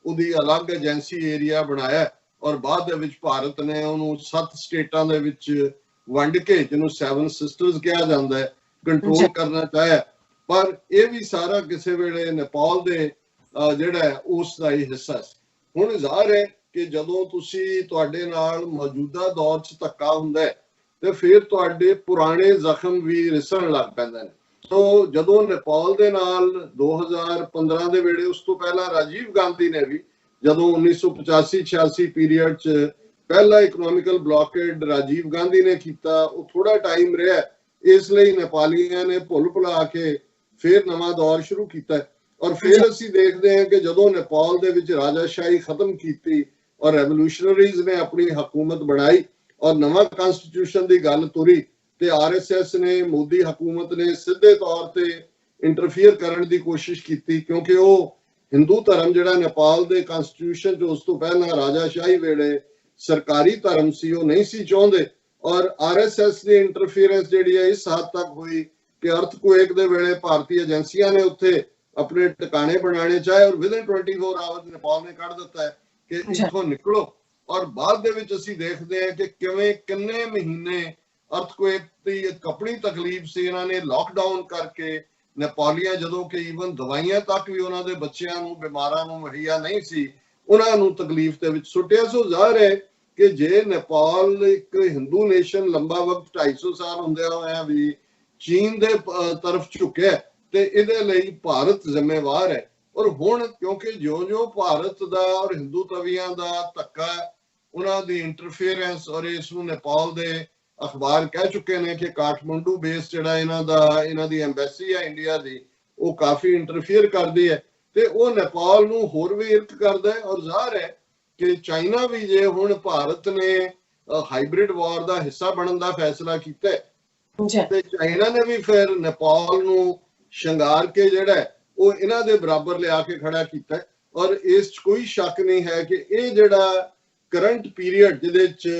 ਉਹਦੀ ਅਲੱਗ ਏਜੰਸੀ ਏਰੀਆ ਬਣਾਇਆ ਔਰ ਬਾਅਦ ਦੇ ਵਿੱਚ ਭਾਰਤ ਨੇ ਉਹਨੂੰ 7 ਸਟੇਟਾਂ ਦੇ ਵਿੱਚ ਵੰਡ ਕੇ, ਜਿਹਨੂੰ 7 ਸਿਸਟਰਸ ਕਿਹਾ ਜਾਂਦਾ ਹੈ, ਕੰਟਰੋਲ ਕਰਨਾ ਚਾਹਿਆ। ਪਰ ਇਹ ਵੀ ਸਾਰਾ ਕਿਸੇ ਵੇਲੇ ਨੇਪਾਲ ਦੇ ਜਿਹੜਾ ਉਸ ਦਾ ਹੀ ਹਿੱਸਾ ਸੀ। ਹੁਣ ਜ਼ਾਹਰ ਹੈ ਕਿ ਜਦੋਂ ਤੁਸੀਂ ਤੁਹਾਡੇ ਨਾਲ ਮੌਜੂਦਾ ਦੌਰ 'ਚ ਧੱਕਾ ਹੁੰਦਾ ਹੈ ਤੇ ਫਿਰ ਤੁਹਾਡੇ ਪੁਰਾਣੇ ਜ਼ਖਮ ਵੀ ਰਿਸਣ ਲੱਗ ਪੈਂਦੇ ਨੇ। ਸੋ ਜਦੋਂ ਨੇਪਾਲ ਦੇ ਨਾਲ 2015 ਦੇ ਵੇਲੇ, ਉਸ ਤੋਂ ਪਹਿਲਾਂ ਰਾਜੀਵ ਗਾਂਧੀ ਨੇ ਵੀ ਜਦੋਂ 1985-86 ਪੀਰੀਅਡ 'ਚ ਪਹਿਲਾ ਇਕਨੋਮਿਕਲ ਬਲੌਕੇਡ ਰਾਜੀਵ ਗਾਂਧੀ ਨੇ ਕੀਤਾ, ਉਹ ਥੋੜਾ ਟਾਈਮ ਰਿਹਾ, ਇਸ ਲਈ ਨੇਪਾਲੀਆਂ ਨੇ ਭੁੱਲ ਭੁਲਾ ਕੇ ਫਿਰ ਨਵਾਂ ਦੌਰ ਸ਼ੁਰੂ ਕੀਤਾ। ਔਰ ਫਿਰ ਅਸੀਂ ਦੇਖਦੇ ਹਾਂ ਕਿ ਜਦੋਂ ਨੇਪਾਲ ਦੇ ਵਿੱਚ ਰਾਜਾਸ਼ਾਹੀ ਖਤਮ ਕੀਤੀ ਔਰ ਰੈਵੋਲੂਸ਼ਨਰੀਜ਼ ਨੇ ਆਪਣੀ ਹਕੂਮਤ ਬਣਾਈ ਔਰ ਨਵਾਂ ਕਨਸਟੀਟਿਊਸ਼ਨ ਦੀ ਗੱਲ ਤੁਰੀ ਤੇ ਆਰਐਸਐਸ ਨੇ, ਮੋਦੀ ਹਕੂਮਤ ਨੇ ਸਿੱਧੇ ਤੌਰ ਤੇ ਇੰਟਰਫੀਅਰ ਕਰਨ ਦੀ ਕੋਸ਼ਿਸ਼ ਕੀਤੀ, ਕਿਉਂਕਿ ਉਹ ਹਿੰਦੂ ਧਰਮ ਜਿਹੜਾ ਨੇਪਾਲ ਦੇ ਕਨਸਟੀਟਿਊਸ਼ਨ 'ਚ ਉਸ ਤੋਂ ਪਹਿਲਾਂ ਰਾਜਾਸ਼ਾਹੀ ਵੇਲੇ ਸਰਕਾਰੀ ਧਰਮ ਸੀ, ਉਹ ਨਹੀਂ ਸੀ ਚਾਹੁੰਦੇ। ਔਰ ਆਰਐਸਐਸ ਦੀ ਇੰਟਰਫੀਅਰੈਂਸ ਜਿਹੜੀ ਹੈ ਇਸ ਹੱਦ ਤੱਕ ਹੋਈ ਕਿ ਅਰਥਕੁਏਕ ਦੇ ਵੇਲੇ ਭਾਰਤੀ ਏਜੰਸੀਆਂ ਨੇ ਉੱਥੇ ਆਪਣੇ ਟਿਕਾਣੇ ਬਣਾਉਣੇ ਚਾਹੇ ਔਰ ਵਿਦਨ 24 ਆਵਰਸ ਨੇਪਾਲ ਨੇ ਕੱਢ ਦਿੱਤਾ ਹੈ ਕਿ ਇੱਥੋਂ ਨਿਕਲੋ। ਔਰ ਬਾਅਦ ਦੇ ਵਿੱਚ ਅਸੀਂ ਦੇਖਦੇ ਹਾਂ ਕਿ ਕਿਵੇਂ ਕਿੰਨੇ ਮਹੀਨੇ ਅਰਥਕੁਏਕ ਦੀ ਇੱਕ ਆਪਣੀ ਤਕਲੀਫ ਸੀ, ਇਹਨਾਂ ਨੇ ਲਾਕਡਾਊਨ ਕਰਕੇ ਨੇਪਾਲੀਆਂ, ਜਦੋਂ ਕਿ ਈਵਨ ਦਵਾਈਆਂ ਤੱਕ ਵੀ ਉਹਨਾਂ ਦੇ ਬੱਚਿਆਂ ਨੂੰ, ਬਿਮਾਰਾਂ ਨੂੰ ਮੁਹੱਈਆ ਨਹੀਂ ਸੀ, ਉਹਨਾਂ ਨੂੰ ਤਕਲੀਫ ਦੇ ਵਿੱਚ ਸੁੱਟਿਆ। ਸੋ ਜ਼ਾਹਰ ਹੈ ਕਿ ਜੇ ਨੇਪਾਲ ਇੱਕ ਹਿੰਦੂ ਨੇਸ਼ਨ ਲੰਬਾ ਵਕਤ 250 ਸਾਲ ਹੁੰਦਿਆਂ ਹੋਇਆਂ ਵੀ ਚੀਨ ਦੇ ਤਰਫ ਝੁਕਿਆ ਤੇ ਇਹਦੇ ਲਈ ਭਾਰਤ ਜ਼ਿੰਮੇਵਾਰ ਹੈ। ਔਰ ਹੁਣ ਕਿਉਂਕਿ ਜਿਉਂ-ਜਿਉਂ ਭਾਰਤ ਦਾ ਔਰ ਹਿੰਦੂ ਤਵੀਆਂ ਦਾ ਧੱਕਾ, ਉਹਨਾਂ ਦੀ ਇੰਟਰਫੀਅਰੈਂਸ, ਔਰ ਇਸ ਨੂੰ ਨੇਪਾਲ ਦੇ ਅਖਬਾਰ ਕਹਿ ਚੁੱਕੇ ਨੇ ਕਿ ਕਾਠਮੰਡੂ ਬੇਸ ਜਿਹੜਾ ਇਹਨਾਂ ਦੀ ਐਮਬੈਸੀ ਹੈ ਇੰਡੀਆ ਦੀ, ਉਹ ਕਾਫੀ ਇੰਟਰਫੀਅਰ ਕਰਦੀ ਹੈ ਤੇ ਉਹ ਨੇਪਾਲ ਨੂੰ ਹੋਰ ਵੀ ਇਰਕ ਕਰਦਾ ਹੈ। ਔਰ ਜ਼ਾਹਰ ਹੈ ਕਿ ਚਾਈਨਾ ਵੀ, ਜੇ ਹੁਣ ਭਾਰਤ ਨੇ ਹਾਈਬ੍ਰਿਡ ਵਾਰ ਦਾ ਹਿੱਸਾ ਬਣਨ ਦਾ ਫੈਸਲਾ ਕੀਤਾ ਤੇ ਚਾਈਨਾ ਨੇ ਵੀ ਫਿਰ ਨੇਪਾਲ ਨੂੰ ਸ਼ਿੰਗਾਰ ਕੇ ਜਿਹੜਾ ਉਹ ਇਹਨਾਂ ਦੇ ਬਰਾਬਰ ਲਿਆ ਕੇ ਖੜਾ ਕੀਤਾ। ਔਰ ਇਸ 'ਚ ਕੋਈ ਸ਼ੱਕ ਨਹੀਂ ਹੈ ਕਿ ਇਹ ਜਿਹੜਾ ਕਰੰਟ ਪੀਰੀਅਡ ਜਿਹਦੇ 'ਚ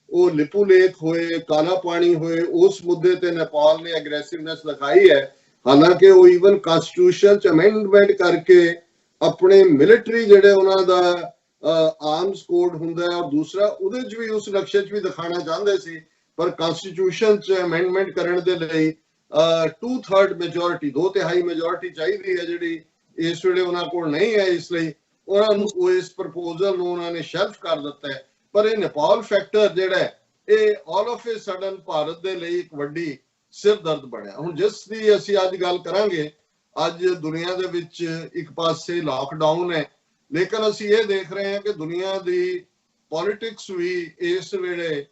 ਉਹ ਲਿਪੂ ਲੇਖ ਹੋਏ, ਕਾਲਾ ਪਾਣੀ ਹੋਏ, ਉਸ ਮੁੱਦੇ ਤੇ ਨੇਪਾਲ ਨੇ ਐਗਰੈਸਿਵਨੈਸ ਦਿਖਾਈ ਹੈ। ਹਾਲਾਂਕਿ ਉਹ ਈਵਨ ਕਨਸਟੀਟਿਊਸ਼ਨ 'ਚ ਅਮੈਂਡਮੈਂਟ ਕਰਕੇ ਆਪਣੇ ਮਿਲਟਰੀ ਜਿਹੜੇ ਉਹਨਾਂ ਦਾ ਆਰਮਸ ਕੋਡ ਹੁੰਦਾ ਹੈ ਔਰ ਦੂਸਰਾ ਉਹਦੇ 'ਚ ਵੀ ਉਸ ਨਕਸ਼ੇ 'ਚ ਵੀ ਦਿਖਾਣਾ ਚਾਹੁੰਦੇ ਸੀ, ਪਰ ਕਨਸਟੀਟਿਊਸ਼ਨ 'ਚ ਅਮੈਂਡਮੈਂਟ ਕਰਨ ਦੇ ਲਈ 2/3 ਮੈਜੋਰਿਟੀ, 2/3 ਮੈਜੋਰਿਟੀ ਚਾਹੀਦੀ ਹੈ, ਜਿਹੜੀ ਇਸ ਵੇਲੇ ਉਹਨਾਂ ਕੋਲ ਨਹੀਂ ਹੈ। ਇਸ ਲਈ ਉਹਨਾਂ ਨੂੰ ਇਸ ਪ੍ਰਪੋਜ਼ਲ ਨੂੰ ਉਹਨਾਂ ਨੇ ਸ਼ੈਲਫ ਕਰ ਦਿੱਤਾ ਹੈ। ਪਰ ਇਹ ਨੇਪਾਲ ਫੈਕਟਰ ਜਿਹੜਾ ਇਹ all of A sudden Bharat ਦੇ ਲਈ ਇੱਕ ਵੱਡੀ ਸਿਰਦਰਦ ਬਣਿਆ। ਹੁਣ ਜਿਸ ਦੀ ਅਸੀਂ ਅੱਜ ਗੱਲ ਕਰਾਂਗੇ, ਅੱਜ ਦੁਨੀਆ ਦੇ ਵਿੱਚ ਇੱਕ ਪਾਸੇ ਲਾਕਡਾਊਨ ਹੈ, ਲੇਕਿਨ ਅਸੀਂ ਇਹ ਦੇਖ ਰਹੇ ਹਾਂ ਕਿ ਦੁਨੀਆ ਦੀ ਪੋਲਿਟਿਕਸ ਵੀ ਇਸ ਵੇਲੇ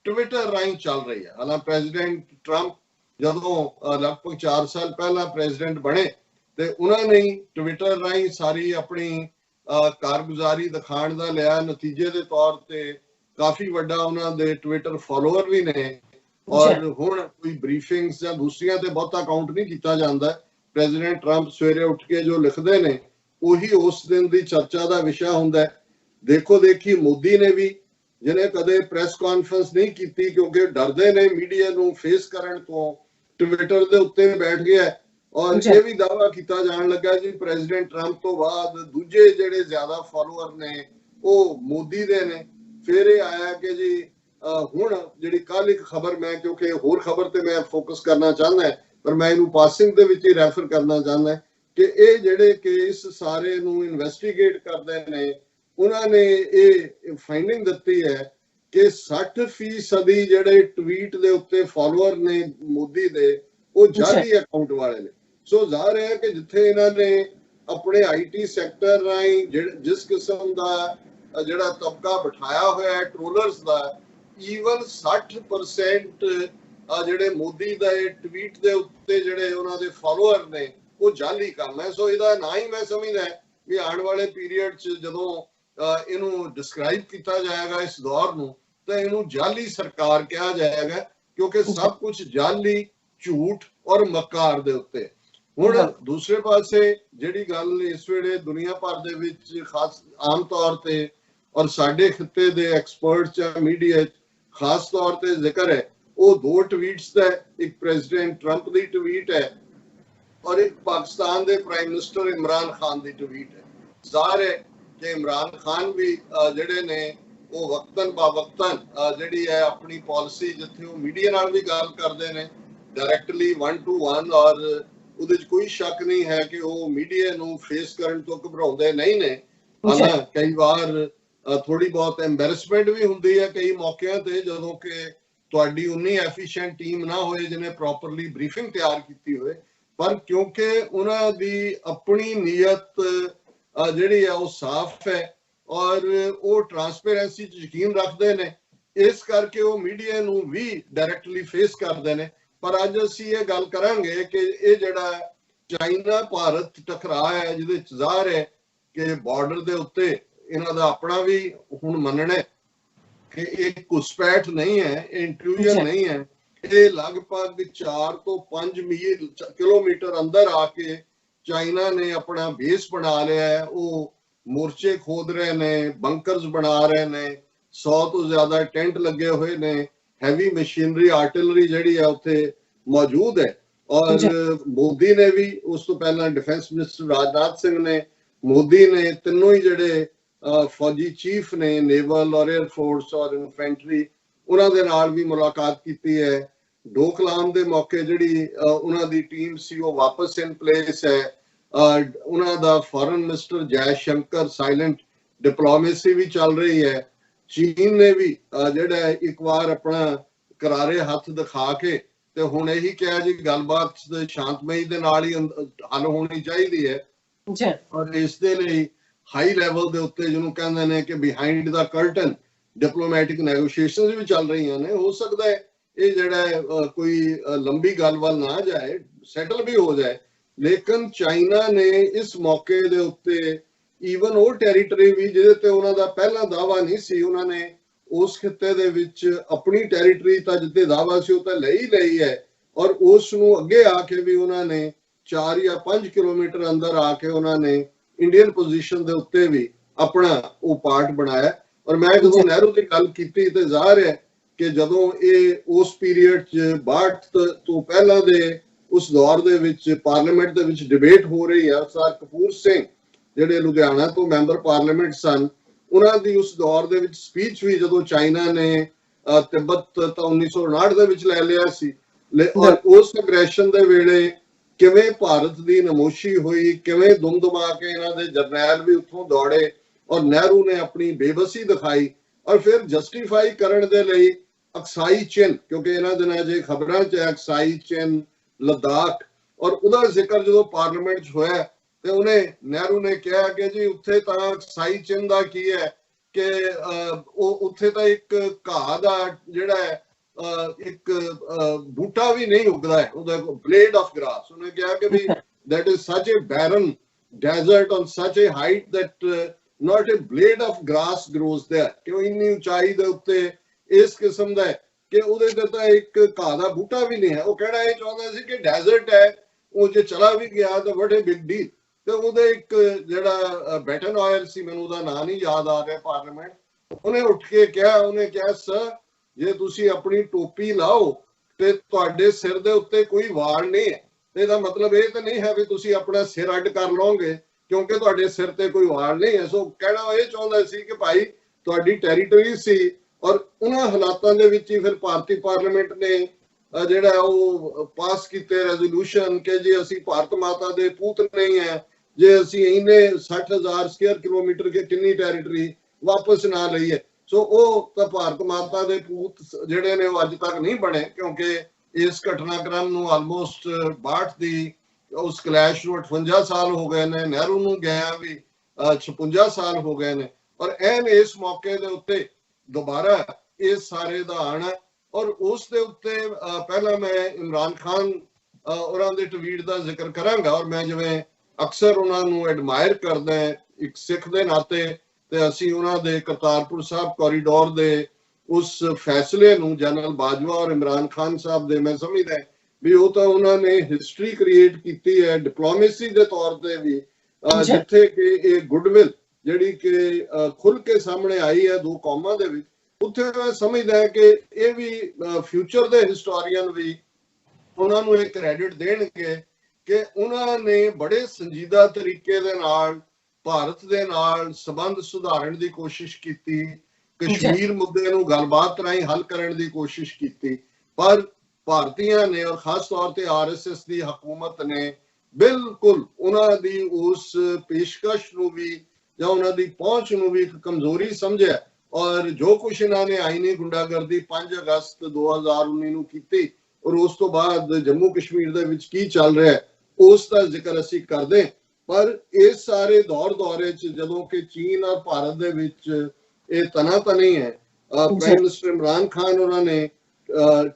ਟਵਿੱਟਰ ਰਾਹੀਂ ਚੱਲ ਰਹੀ ਹੈ। ਹਾਲਾਂਕਿ ਪ੍ਰੈਜ਼ੀਡੈਂਟ ਟਰੰਪ ਜਦੋਂ ਲਗਭਗ 4 ਸਾਲ ਪਹਿਲਾਂ ਪ੍ਰੈਜ਼ੀਡੈਂਟ ਬਣੇ ਤੇ ਉਹਨਾਂ ਨੇ ਟਵਿੱਟਰ ਰਾਹੀਂ ਸਾਰੀ ਆਪਣੀ ਕਾਰਗੁਜ਼ਾਰੀ ਦਿਖਾਉਣ ਦਾ ਲਿਆ। ਨਤੀਜੇ ਦੇ ਤੌਰ ਤੇ ਕਾਫੀ ਵੱਡਾ ਉਹਨਾਂ ਦੇ ਟਵਿੱਟਰ ਫਾਲੋਅਰ ਵੀ ਨੇ ਔਰ ਹੁਣ ਕੋਈ ਬਰੀਫਿੰਗਸ ਜਾਂ ਦੂਸਰੀਆਂ ਤੇ ਬਹੁਤਾ ਕਾਊਂਟ ਨਹੀਂ ਕੀਤਾ ਜਾਂਦਾ। ਪ੍ਰੈਜ਼ੀਡੈਂਟ ਟਰੰਪ ਸਵੇਰੇ ਉੱਠ ਕੇ ਜੋ ਲਿਖਦੇ ਨੇ ਉਹੀ ਉਸ ਦਿਨ ਦੀ ਚਰਚਾ ਦਾ ਵਿਸ਼ਾ ਹੁੰਦਾ ਹੈ। ਦੇਖੋ ਦੇਖੀ ਮੋਦੀ ਨੇ ਵੀ, ਜਿਹਨੇ ਕਦੇ ਪ੍ਰੈਸ ਕਾਨਫਰੰਸ ਨਹੀਂ ਕੀਤੀ ਕਿਉਂਕਿ ਡਰਦੇ ਨੇ ਮੀਡੀਆ ਨੂੰ ਫੇਸ ਕਰਨ ਤੋਂ, ਟਵਿੱਟਰ ਦੇ ਉੱਤੇ ਬੈਠ ਗਿਆ ਔਰ ਇਹ ਵੀ ਦਾਅਵਾ ਕੀਤਾ ਜਾਣ ਲੱਗਾ ਜੀ ਪ੍ਰੈਜ਼ੀਡੈਂਟ ਟਰੰਪ ਤੋਂ ਬਾਅਦ ਦੂਜੇ ਜਿਹੜੇ ਜ਼ਿਆਦਾ ਫਾਲੋਅਰ ਨੇ ਉਹ ਮੋਦੀ ਦੇ ਨੇ। ਫਿਰ ਇਹ ਆਇਆ ਕਿ ਜੀ ਹੁਣ ਜਿਹੜੀ ਕੱਲ ਇੱਕ ਖਬਰ, ਮੈਂ ਕਿਉਂਕਿ ਹੋਰ ਖਬਰ ਤੇ ਮੈਂ ਫੋਕਸ ਕਰਨਾ ਚਾਹੁੰਦਾ ਪਰ ਮੈਂ ਇਹਨੂੰ ਪਾਸਿੰਗ ਦੇ ਵਿੱਚ ਹੀ ਰੈਫਰ ਕਰਨਾ ਚਾਹੁੰਦਾ ਕਿ ਇਹ ਜਿਹੜੇ ਕੇਸ ਸਾਰੇ ਨੂੰ ਇਨਵੈਸਟੀਗੇਟ ਕਰਦੇ ਨੇ, ਉਹਨਾਂ ਨੇ ਇਹ ਫਾਈਂਡਿੰਗ ਦਿੱਤੀ ਹੈ ਕਿ 60% ਜਿਹੜੇ ਟਵੀਟ ਦੇ ਉੱਤੇ ਫਾਲੋਅਰ ਨੇ ਮੋਦੀ ਦੇ ਉਹ ਜਾਲੀ ਅਕਾਊਂਟ ਵਾਲੇ ਨੇ। ਸੋ ਜ਼ਾਹਰ ਹੈ ਕਿ ਜਿੱਥੇ ਇਹਨਾਂ ਨੇ ਆਪਣੇ ਆਈਟੀ ਸੈਕਟਰ ਰਾਹੀਂ ਜਿਸ ਕਿਸਮ ਦਾ ਜਿਹੜਾ ਤਬਕਾ ਬਿਠਾਇਆ ਹੋਇਆ ਹੈ ਟ੍ਰੋਲਰਸ ਦਾ, ਈਵਨ 60% ਜਿਹੜੇ ਮੋਦੀ ਦਾ ਟਵੀਟ ਦੇ ਉੱਤੇ ਜਿਹੜੇ ਉਹਨਾਂ ਦੇ ਫਾਲੋਅਰ ਨੇ ਉਹ ਜਾਲੀ ਕੰਮ ਹੈ। ਸੋ ਇਹਦਾ ਨਾ ਹੀ ਮੈਂ ਸਮਝਦਾ ਕਿ ਆਉਣ ਵਾਲੇ ਪੀਰੀਅਡ 'ਚ ਜਦੋਂ ਇਹਨੂੰ ਡਿਸਕ੍ਰਾਈਬ ਕੀਤਾ ਜਾਏਗਾ ਇਸ ਦੌਰ ਨੂੰ ਤਾਂ ਇਹਨੂੰ ਜਾਲੀ ਸਰਕਾਰ ਕਿਹਾ ਜਾਏਗਾ, ਕਿਉਂਕਿ ਸਭ ਕੁਝ ਜਾਲੀ, ਝੂਠ ਔਰ ਮਕਾਰ ਦੇ ਉੱਤੇ। ਹੁਣ ਦੂਸਰੇ ਪਾਸੇ ਜਿਹੜੀ ਗੱਲ ਇਸ ਵੇਲੇ ਦੁਨੀਆ ਭਰ ਦੇ ਵਿੱਚ ਖਾਸ ਆਮ ਤੌਰ ਤੇ ਔਰ ਸਾਡੇ ਖਿੱਤੇ ਦੇ ਐਕਸਪਰਟਸ ਜਾਂ ਮੀਡੀਆ ਖਾਸ ਤੌਰ ਤੇ ਜ਼ਿਕਰ ਹੈ, ਉਹ 2 ਟਵੀਟਸ ਦਾ। ਇੱਕ ਪ੍ਰੈਜ਼ੀਡੈਂਟ ਟਰੰਪ ਦੀ ਟਵੀਟ ਹੈ और एक पाकिस्तान के प्राइम मिनिस्टर इमरान खान की ट्वीट है। ज़ाहिर है कि इमरान खान भी ਜਿਹੜੇ ਨੇ ਉਹ ਵਕਤਨ ਬਾ ਵਕਤਨ ਜਿਹੜੀ ਹੈ ਆਪਣੀ ਪਾਲਿਸੀ ਜਿੱਥੇ ਉਹ ਮੀਡੀਆ ਨਾਲ ਵੀ ਗੱਲ ਕਰਦੇ ਨੇ डायरेक्टली 1 to 1 और ਉਹਦੇ 'ਚ ਕੋਈ ਸ਼ੱਕ ਨਹੀਂ ਹੈ ਕਿ ਉਹ ਮੀਡੀਆ ਨੂੰ ਫੇਸ ਕਰਨ ਤੋਂ ਘਬਰਾਉਂਦੇ ਨਹੀਂ ਨੇ। ਹਾਂ, ਕਈ ਵਾਰ ਥੋੜੀ ਬਹੁਤ ਐਮਬੈਰਸਮੈਂਟ ਵੀ ਹੁੰਦੀ ਹੈ ਕਈ ਮੌਕਿਆਂ ਤੇ ਜਦੋਂ ਕਿ ਤੁਹਾਡੀ ਉਨੀ ਐਫੀਸ਼ੀਐਂਟ ਟੀਮ ਨਾ ਹੋਏ ਜਿਹਨੇ ਪ੍ਰੋਪਰਲੀ ਬਰੀਫਿੰਗ ਤਿਆਰ ਕੀਤੀ ਹੋਏ, ਪਰ ਕਿਉਂਕਿ ਉਹਨਾਂ ਦੀ ਆਪਣੀ ਨੀਅਤ ਜਿਹੜੀ ਹੈ ਉਹ ਸਾਫ਼ ਹੈ ਔਰ ਉਹ ਟਰਾਂਸਪੇਰੈਂਸੀ 'ਚ ਯਕੀਨ ਰੱਖਦੇ ਨੇ, ਇਸ ਕਰਕੇ ਉਹ ਮੀਡੀਆ ਨੂੰ ਵੀ ਡਾਇਰੈਕਟਲੀ ਫੇਸ ਕਰਦੇ ਨੇ। ਪਰ ਅੱਜ ਅਸੀਂ ਇਹ ਗੱਲ ਕਰਾਂਗੇ ਕਿ ਇਹ ਜਿਹੜਾ ਚਾਈਨਾ ਭਾਰਤ ਟਕਰਾਅ ਹੈ ਜਿਹਦੇ 'ਚ ਜ਼ਾਹਰ ਹੈ ਕਿ ਬਾਰਡਰ ਦੇ ਉੱਤੇ ਇਹਨਾਂ ਦਾ ਆਪਣਾ ਵੀ ਹੁਣ ਮੰਨਣਾ ਹੈ ਕਿ ਇਹ ਘੁਸਪੈਠ ਨਹੀਂ ਹੈ, ਇੰਟਰੂਜਨ ਨਹੀਂ ਹੈ, ਇਹ ਲਗਭਗ 4 ਤੋਂ 5 ਕਿਲੋਮੀਟਰ ਅੰਦਰ ਆ ਕੇ ਚਾਈਨਾ ਨੇ ਆਪਣਾ ਬੇਸ ਬਣਾ ਲਿਆ ਹੈ। ਉਹ ਮੋਰਚੇ ਖੋਦ ਰਹੇ ਨੇ, ਬੰਕਰਸ ਬਣਾ ਰਹੇ ਨੇ, 100 ਤੋਂ ਜ਼ਿਆਦਾ ਟੈਂਟ ਲੱਗੇ ਹੋਏ ਨੇ, ਹੈਵੀ ਮਸ਼ੀਨਰੀ ਆਰਟਿਲਰੀ ਜਿਹੜੀ ਹੈ ਉੱਥੇ ਮੌਜੂਦ ਹੈ। ਔਰ ਮੋਦੀ ਨੇ ਵੀ ਉਸ ਤੋਂ ਪਹਿਲਾਂ ਡਿਫੈਂਸ ਮਿਨਿਸਟਰ ਰਾਜਨਾਥ ਸਿੰਘ ਨੇ, ਮੋਦੀ ਨੇ, ਤਿੰਨੋਂ ਹੀ ਜਿਹੜੇ ਫੌਜੀ ਚੀਫ ਨੇ ਨੇਵਲ ਔਰ 에ਅਰ ਫੋਰਸ ਔਰ ਇਨਫੈਂਟਰੀ, ਉਹਨਾਂ ਦੇ ਨਾਲ ਵੀ ਮੁਲਾਕਾਤ ਕੀਤੀ ਹੈ। ਡੋਕਲਾਮ ਦੇ ਮੌਕੇ ਜਿਹੜੀ ਉਹਨਾਂ ਦੀ ਟੀਮ ਸੀ ਉਹ ਵਾਪਸ ਇਨ ਪਲੇਸ ਹੈ। ਉਹਨਾਂ ਦਾ foreign minister Jai Shankar silent diplomacy ਵੀ ਚੱਲ ਰਹੀ ਹੈ। ਚੀਨ ਨੇ ਵੀ ਜਿਹੜਾ ਇੱਕ ਵਾਰ ਆਪਣਾ ਕਰਾਰੇ ਹੱਥ ਦਿਖਾ ਕੇ ਤੇ ਹੁਣ ਇਹੀ ਕਿਹਾ ਜੀ ਗੱਲਬਾਤ ਸ਼ਾਂਤਮਈ ਦੇ ਨਾਲ ਹੀ ਹੱਲ ਹੋਣੀ ਚਾਹੀਦੀ ਹੈ। ਔਰ ਇਸ ਦੇ ਲਈ ਹਾਈ ਲੈਵਲ ਦੇ ਉੱਤੇ ਜਿਹਨੂੰ ਕਹਿੰਦੇ ਨੇ ਕਿ ਬਿਹਾਈਂਡ ਦਾ ਕਰਟਨ ਡਿਪਲੋਮੈਟਿਕ ਨੈਗੋਸ਼ੀਏਸ਼ਨਸ ਵੀ ਚੱਲ ਰਹੀਆਂ ਨੇ। ਹੋ ਸਕਦਾ ਹੈ ਇਹ ਜਿਹੜਾ ਕੋਈ ਲੰਬੀ ਗੱਲ ਵੱਲ ਨਾ ਜਾਏ, ਸੈਟਲ ਵੀ ਹੋ ਜਾਏ, ਲੇਕਿਨ ਚਾਈਨਾ ਨੇ ਇਸ ਮੌਕੇ ਦੇ ਉੱਤੇ ਈਵਨ ਉਹ ਟੈਰੀਟਰੀ ਵੀ ਜਿਹਦੇ ਤੇ ਉਹਨਾਂ ਦਾ ਪਹਿਲਾਂ ਦਾਅਵਾ ਨਹੀਂ ਸੀ, ਉਹਨਾਂ ਨੇ ਉਸ ਖਿੱਤੇ ਦੇ ਵਿੱਚ ਆਪਣੀ ਟੈਰੀਟਰੀ ਤਾਂ ਜਿੱਤੇ ਦਾਅਵਾ ਸੀ ਉਹ ਤਾਂ ਲਈ ਹੈ ਔਰ ਉਸ ਨੂੰ ਅੱਗੇ ਆ ਕੇ ਵੀ ਉਹਨਾਂ ਨੇ 4 ਜਾਂ 5 ਕਿਲੋਮੀਟਰ ਅੰਦਰ ਆ ਕੇ ਉਹਨਾਂ ਨੇ ਇੰਡੀਅਨ ਪੋਜੀਸ਼ਨ ਦੇ ਉੱਤੇ ਵੀ ਆਪਣਾ ਉਹ ਪਾਰਟ ਬਣਾਇਆ। ਔਰ ਮੈਂ ਜਦੋਂ ਨਹਿਰੂ ਦੀ ਗੱਲ ਕੀਤੀ ਤੇ ਜ਼ਾਹਿਰ ਹੈ ਕਿ ਜਦੋਂ ਇਹ ਉਸ ਪੀਰੀਅਡ 'ਚ 62 ਤੋਂ ਪਹਿਲਾਂ ਦੇ ਉਸ ਦੌਰ ਦੇ ਵਿੱਚ ਪਾਰਲੀਮੈਂਟ ਦੇ ਵਿੱਚ ਡਿਬੇਟ ਹੋ ਰਹੀ ਹੈ। ਸਰ ਕਪੂਰ ਸਿੰਘ ਜਿਹੜੇ ਲੁਧਿਆਣਾ ਤੋਂ ਮੈਂਬਰ ਪਾਰਲੀਮੈਂਟ ਸਨ, ਉਹਨਾਂ ਦੀ ਉਸ ਦੌਰ ਦੇ ਵਿੱਚ ਸਪੀਚ ਵੀ ਜਦੋਂ ਚਾਈਨਾ ਨੇ ਤਿੱਬਤ ਤਾਂ 1959 ਦੇ ਵਿੱਚ ਲੈ ਲਿਆ ਸੀ, ਔਰ ਉਸ ਐਗਰੈਸ਼ਨ ਦੇ ਵੇਲੇ ਕਿਵੇਂ ਭਾਰਤ ਦੀ ਨਮੋਸ਼ੀ ਹੋਈ, ਕਿਵੇਂ ਦੁਮਦੁਮਾ ਕੇ ਇਹਨਾਂ ਦੇ ਜਰਨੈਲ ਵੀ ਉੱਥੋਂ ਦੌੜੇ ਔਰ ਨਹਿਰੂ ਨੇ ਆਪਣੀ ਬੇਬਸੀ ਦਿਖਾਈ ਔਰ ਫਿਰ ਜਸਟੀਫਾਈ ਕਰਨ ਦੇ ਲਈ ਅਕਸਾਈ ਚਿੰਨ, ਕਿਉਂਕਿ ਇਹਨਾਂ ਦਿਨਾਂ 'ਚ ਖਬਰਾਂ 'ਚ ਅਕਸਾਈ ਚਿੰਨ, ਲੱਦਾਖ, ਔਰ ਉਹਦਾ ਜ਼ਿਕਰ ਜਦੋਂ ਪਾਰਲੀਮੈਂਟ 'ਚ ਹੋਇਆ ਤੇ ਉਹਨੇ ਨਹਿਰੂ ਨੇ ਕਿਹਾ ਕਿ ਜੀ ਉੱਥੇ ਤਾਂ ਅਕਸਾਈ ਚਿੰਨ ਦਾ ਕੀ ਹੈ ਕਿ ਉਹ ਉੱਥੇ ਤਾਂ ਇੱਕ ਘਾਹ ਦਾ ਜਿਹੜਾ ਹੈ ਇੱਕ ਬੂਟਾ ਵੀ ਨਹੀਂ ਉੱਗਦਾ ਹੈ, ਉਹਦਾ ਬਲੇਡ ਆਫ ਗ੍ਰਾਸ। ਉਹਨੇ ਕਿਹਾ ਕਿ ਵੀ that is such a barren desert on such a height that not a blade of grass grows there, ਕਿ ਉਹ ਇੰਨੀ ਉਚਾਈ ਦੇ ਉੱਤੇ ਇਸ ਕਿਸਮ ਦਾ ਹੈ ਕਿ ਉਹਦੇ ਤੇ ਤਾਂ ਇੱਕ ਘਾਹ ਦਾ ਬੂਟਾ ਵੀ ਨਹੀਂ ਹੈ। ਉਹ ਕਹਿਣਾ ਇਹ ਚਾਹੁੰਦਾ ਸੀ ਕਿ ਡੈਜ਼ਰਟ ਹੈ, ਉਹ ਜੇ ਚਲਾ ਵੀ ਗਿਆ ਤਾਂ what a big deal। ਤੇ ਉਹਦੇ ਇੱਕ ਜਿਹੜਾ ਬੈਟਨ ਆਇਰ ਸੀ, ਮੈਨੂੰ ਉਹਦਾ ਨਾਂ ਨਹੀਂ ਯਾਦ ਆ ਰਿਹਾ, ਪਾਰਲੀਮੈਂਟ, ਉਹਨੇ ਉੱਠ ਕੇ ਕਿਹਾ, ਉਹਨੇ ਕਿਹਾ ਸਰ ਜੇ ਤੁਸੀਂ ਆਪਣੀ ਟੋਪੀ ਲਾਓ ਤੇ ਤੁਹਾਡੇ ਸਿਰ ਦੇ ਉੱਤੇ ਕੋਈ ਵਾਲ ਨਹੀਂ ਹੈ, ਇਹਦਾ ਮਤਲਬ ਇਹ ਤਾਂ ਨਹੀਂ ਹੈ ਵੀ ਤੁਸੀਂ ਆਪਣਾ ਸਿਰ ਅੱਡ ਕਰ ਲਓਗੇ ਕਿਉਂਕਿ ਤੁਹਾਡੇ ਸਿਰ ਤੇ ਕੋਈ ਵਾਲ ਨਹੀਂ ਹੈ। ਸੋ ਕਹਿਣਾ ਇਹ ਚਾਹੁੰਦਾ ਸੀ ਕਿ ਭਾਈ ਤੁਹਾਡੀ ਟੈਰੀਟਰੀ ਸੀ ਔਰ ਉਹਨਾਂ ਹਾਲਾਤਾਂ ਦੇ ਵਿੱਚ ਹੀ ਫਿਰ ਭਾਰਤੀ ਪਾਰਲੀਮੈਂਟ ਨੇ ਜਿਹੜਾ ਉਹ ਪਾਸ ਕੀਤੇ ਰੈਜ਼ੋਲੂਸ਼ਨ ਕਿ ਜੇ ਅਸੀਂ ਭਾਰਤ ਮਾਤਾ ਦੇ ਪੂਤ ਨਹੀਂ ਹੈ, ਜੇ ਅਸੀਂ ਇਹਨੇ 60,000 ਸਕੁਅਰ ਕਿਲੋਮੀਟਰ ਕੇ ਕਿੰਨੀ ਟੈਰੀਟਰੀ ਵਾਪਸ ਨਾ ਲਈਏ। ਸੋ ਉਹ ਤਾਂ ਭਾਰਤ ਮਾਤਾ ਦੇ ਪੂਤ ਜਿਹੜੇ ਨੇ ਉਹ ਅੱਜ ਤੱਕ ਨਹੀਂ ਬਣੇ ਕਿਉਂਕਿ ਇਸ ਘਟਨਾਕ੍ਰਮ ਨੂੰ ਆਲਮੋਸਟ 62 ਦੀ ਉਸ ਕਲੈਸ਼ ਨੂੰ 58 ਸਾਲ ਹੋ ਗਏ ਨੇ, ਨਹਿਰੂ ਨੂੰ ਗਿਆ ਵੀ 56 ਸਾਲ ਹੋ ਗਏ ਨੇ। ਔਰ ਐਨ ਇਸ ਮੌਕੇ ਦੇ ਉੱਤੇ ਦੁਬਾਰਾ ਇਸ ਸਾਰੇ ਦਾ ਆਣਾ ਔਰ ਉਸ ਦੇ ਉੱਤੇ ਪਹਿਲਾਂ ਮੈਂ ਇਮਰਾਨ ਖਾਨ ਉਹਨਾਂ ਦੇ ਟਵੀਟ ਦਾ ਜ਼ਿਕਰ ਕਰਾਂਗਾ। ਔਰ ਮੈਂ ਜਿਵੇਂ ਅਕਸਰ ਉਹਨਾਂ ਨੂੰ ਐਡਮਾਇਰ ਕਰਦਾ ਇੱਕ ਸਿੱਖ ਦੇ ਨਾਤੇ, ਤੇ ਅਸੀਂ ਉਹਨਾਂ ਦੇ ਕਰਤਾਰਪੁਰ ਸਾਹਿਬ ਕੋਰੀਡੋਰ ਦੇ ਉਸ ਫੈਸਲੇ ਨੂੰ ਜਨਰਲ ਬਾਜਵਾ ਔਰ ਇਮਰਾਨ ਖਾਨ ਸਾਹਿਬ ਦੇ ਮੈਂ ਸਮਝਦਾ ਵੀ ਉਹ ਤਾਂ ਉਹਨਾਂ ਨੇ ਹਿਸਟਰੀ ਕ੍ਰੀਏਟ ਕੀਤੀ ਹੈ ਡਿਪਲੋਮੇਸੀ ਦੇ ਤੌਰ ਤੇ ਵੀ, ਜਿੱਥੇ ਕਿ ਇਹ ਗੁੱਡਵਿਲ ਜਿਹੜੀ ਕਿ ਖੁੱਲ ਕੇ ਸਾਹਮਣੇ ਆਈ ਹੈ ਦੋ ਕੌਮਾਂ ਦੇ ਵਿੱਚ, ਉੱਥੇ ਮੈਂ ਸਮਝਦਾ ਕਿ ਇਹ ਵੀ ਫਿਊਚਰ ਦੇ ਹਿਸਟੋਰੀਅਨ ਵੀ ਉਹਨਾਂ ਨੂੰ ਇਹ ਕ੍ਰੈਡਿਟ ਦੇਣਗੇ ਕਿ ਉਹਨਾਂ ਨੇ ਬੜੇ ਸੰਜੀਦਾ ਤਰੀਕੇ ਦੇ ਨਾਲ ਭਾਰਤ ਦੇ ਨਾਲ ਸੰਬੰਧ ਸੁਧਾਰਨ ਦੀ ਕੋਸ਼ਿਸ਼ ਕੀਤੀ, ਕਸ਼ਮੀਰ ਮੁੱਦੇ ਨੂੰ ਗੱਲਬਾਤ ਰਾਹੀਂ ਹੱਲ ਕਰਨ ਦੀ ਕੋਸ਼ਿਸ਼ ਕੀਤੀ, ਪਰ ਭਾਰਤੀਆਂ ਨੇ ਔਰ ਖਾਸ ਤੌਰ ਤੇ ਆਰਐਸਐਸ ਦੀ ਹਕੂਮਤ ਨੇ ਬਿਲਕੁਲ ਉਹਨਾਂ ਦੀ ਉਸ ਪੇਸ਼ਕਸ਼ ਨੂੰ ਵੀ ਜਾਂ ਉਹਨਾਂ ਦੀ ਪਹੁੰਚ ਨੂੰ ਵੀ ਇੱਕ ਕਮਜ਼ੋਰੀ ਸਮਝਿਆ ਔਰ ਜੋ ਕੁਛ ਇਹਨਾਂ ਨੇ ਆਈਨੀ ਗੁੰਡਾਗਰਦੀ 5 ਅਗਸਤ 2019 ਨੂੰ ਕੀਤੀ ਔਰ ਉਸ ਤੋਂ ਬਾਅਦ ਜੰਮੂ ਕਸ਼ਮੀਰ ਦੇ ਵਿੱਚ ਕੀ ਚੱਲ ਰਿਹਾ ਉਸ ਦਾ ਜ਼ਿਕਰ ਅਸੀਂ ਕਰਦੇ। ਪਰ ਇਸ ਸਾਰੇ ਦੌਰੇ 'ਚ ਜਦੋਂ ਕਿ ਚੀਨ ਔਰ ਭਾਰਤ ਦੇ ਵਿੱਚ ਇਹ ਤਨਾਤਨੀ ਹੈ, ਪ੍ਰਾਈਮ ਮਿਨਿਸਟਰ ਇਮਰਾਨ ਖਾਨ ਉਹਨਾਂ ਨੇ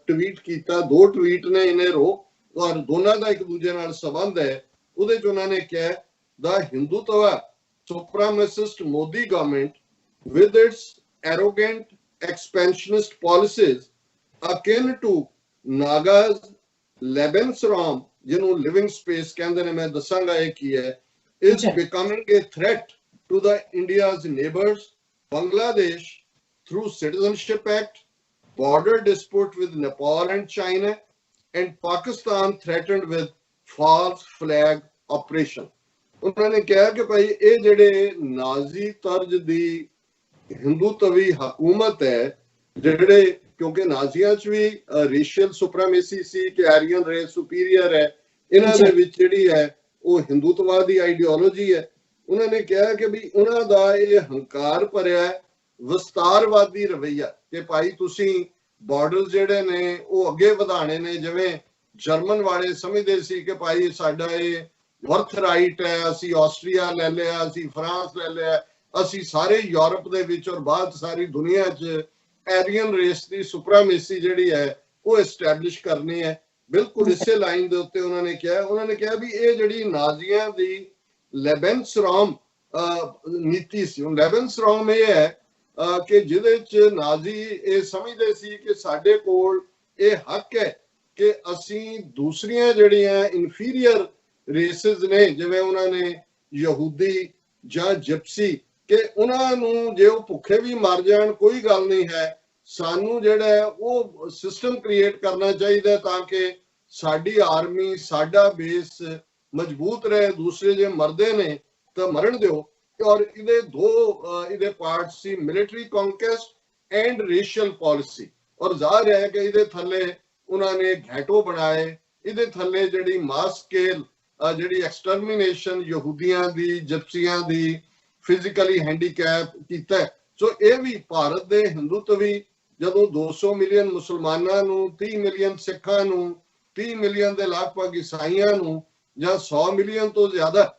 ਟਵੀਟ ਕੀਤਾ, 2 ਟਵੀਟ ਨੇ ਇਹਨੇ ਰੋ ਔਰ ਦੋਨਾਂ ਦਾ ਇੱਕ ਦੂਜੇ ਨਾਲ ਸੰਬੰਧ ਹੈ। ਉਹਦੇ 'ਚ ਉਹਨਾਂ ਨੇ ਕਿਹਾ ਦਾ Hindutva supremacist Modi government with its arrogant expansionist policies akin to Naga's Lebensraum, ਜਿਹਨੂੰ living space ਕਹਿੰਦੇ ਨੇ, ਮੈਂ ਦੱਸਾਂਗਾ ਇਹ ਕੀ ਹੈ, is becoming a threat to the India's neighbors, Bangladesh through Citizenship Act, border dispute with Nepal and China, and Pakistan threatened with false flag operation। ਉਹਨਾਂ ਨੇ ਕਿਹਾ ਕਿ ਭਾਈ ਇਹ ਜਿਹੜੇ ਨਾਜ਼ੀ ਤਰਜ਼ ਦੀ ਹਿੰਦੂਤਵੀ ਹਕੂਮਤ ਹੈ, ਜਿਹੜੇ ਕਿਉਂਕਿ ਨਾਜ਼ੀਆਂ 'ਚ ਵੀ ਰੇਸ਼ੀਅਲ ਸੁਪਰੀਮੇਸੀ ਸੀ ਕਿ ਆਰੀਅਨ ਰੇਸ ਸੁਪੀਰੀਅਰ ਹੈ, ਇਹਨਾਂ ਦੇ ਵਿੱਚ ਜਿਹੜੀ ਹੈ ਉਹ ਹਿੰਦੂਤਵਾਦ ਦੀ ਆਈਡੀਓਲੋਜੀ ਹੈ। ਉਹਨਾਂ ਨੇ ਕਿਹਾ ਕਿ ਵੀ ਉਹਨਾਂ ਦਾ ਇਹ ਹੰਕਾਰ ਭਰਿਆ ਵਿਸਤਾਰਵਾਦੀ ਰਵੱਈਆ ਕਿ ਭਾਈ ਤੁਸੀਂ ਬਾਰਡਰ ਜਿਹੜੇ ਨੇ ਉਹ ਅੱਗੇ ਵਧਾਣੇ ਨੇ, ਜਿਵੇਂ ਜਰਮਨ ਵਾਲੇ ਸਮਝਦੇ ਸੀ ਕਿ ਭਾਈ ਸਾਡਾ ਇਹ ਵਰਥ ਰਾਈਟ ਹੈ, ਅਸੀਂ ਆਸਟਰੀਆ ਲੈ ਲਿਆ, ਅਸੀਂ ਫਰਾਂਸ ਲੈ ਲਿਆ, ਅਸੀਂ ਸਾਰੇ ਯੂਰਪ ਦੇ ਵਿੱਚ ਔਰ ਬਾਅਦ ਸਾਰੀ ਦੁਨੀਆ 'ਚ ਐਰੀਅਨ ਰੇਸ ਦੀ ਸੁਪਰੀਮੇਸੀ ਜਿਹੜੀ ਹੈ ਉਹ ਐਸਟੈਬਲਿਸ਼ ਕਰਨੀ ਹੈ। ਬਿਲਕੁਲ ਇਸੇ ਲਾਈਨ ਦੇ ਉੱਤੇ ਉਹਨਾਂ ਨੇ ਕਿਹਾ ਵੀ ਇਹ ਜਿਹੜੀ ਨਾਜ਼ੀਆਂ ਦੀ ਲੈਬੈਂਸਰਾਮ ਨੀਤੀ ਸੀ। ਹੁਣ ਲੈਬੈਂਸਰਾਮ ਇਹ ਹੈ ਕਿ ਜਿਹਦੇ 'ਚ ਨਾਜ਼ੀ ਇਹ ਸਮਝਦੇ ਸੀ ਕਿ ਸਾਡੇ ਕੋਲ ਇਹ ਹੱਕ ਹੈ ਕਿ ਅਸੀਂ ਦੂਸਰੀਆਂ ਜਿਹੜੀਆਂ ਇਨਫੀਰੀਅਰ ਰੇਸਿਸ ਨੇ, ਜਿਵੇਂ ਉਹਨਾਂ ਨੇ ਯਹੂਦੀ ਜਾਂ ਜਿਪਸੀ, ਕਿ ਉਹਨਾਂ ਨੂੰ ਜੇ ਉਹ ਭੁੱਖੇ ਵੀ ਮਰ ਜਾਣ ਕੋਈ ਗੱਲ ਨਹੀਂ ਹੈ, ਸਾਨੂੰ ਜਿਹੜਾ ਹੈ ਉਹ ਸਿਸਟਮ ਕ੍ਰੀਏਟ ਕਰਨਾ ਚਾਹੀਦਾ ਤਾਂ ਕਿ ਸਾਡੀ ਆਰਮੀ, ਸਾਡਾ ਬੇਸ ਮਜ਼ਬੂਤ ਰਹੇ, ਦੂਸਰੇ ਜੇ ਮਰਦੇ ਨੇ ਤਾਂ ਮਰਨ ਦਿਓ। ਔਰ ਇਹਦੇ 2 ਇਹਦੇ ਪਾਰਟ ਸੀ, military conquest and racial policy. ਔਰ ਜ਼ਾਹਿਰ ਹੈ ਕਿ ਇਹਦੇ ਥੱਲੇ ਉਹਨਾਂ ਨੇ ਘੈਟੋ ਬਣਾਏ, ਇਹਦੇ ਥੱਲੇ ਜਿਹੜੀ ਮਾਸ ਸਕੇਲ ਜਿਹੜੀ ਐਕਸਟਰਮੀਨੇਸ਼ਨ ਯਹੂਦੀਆਂ ਦੀ, ਜਿਪਸੀਆਂ ਦੀ, ਫਿਜ਼ੀਕਲੀ ਹੈਂਡੀਕੈਪ ਕੀਤਾ। ਸੋ ਇਹ ਵੀ ਭਾਰਤ ਦੇ ਹਿੰਦੂਤਵੀ ਜਦੋਂ 200 ਮਿਲੀਅਨ ਮੁਸਲਮਾਨਾਂ ਨੂੰ, 30 ਮਿਲੀਅਨ ਸਿੱਖਾਂ ਨੂੰ, 30 ਮਿਲੀਅਨ ਦੇ ਲਗਭਗ ਈਸਾਈਆਂ ਨੂੰ ਜਾਂ 100 ਮਿਲੀਅਨ ਤੋਂ ਜ਼ਿਆਦਾ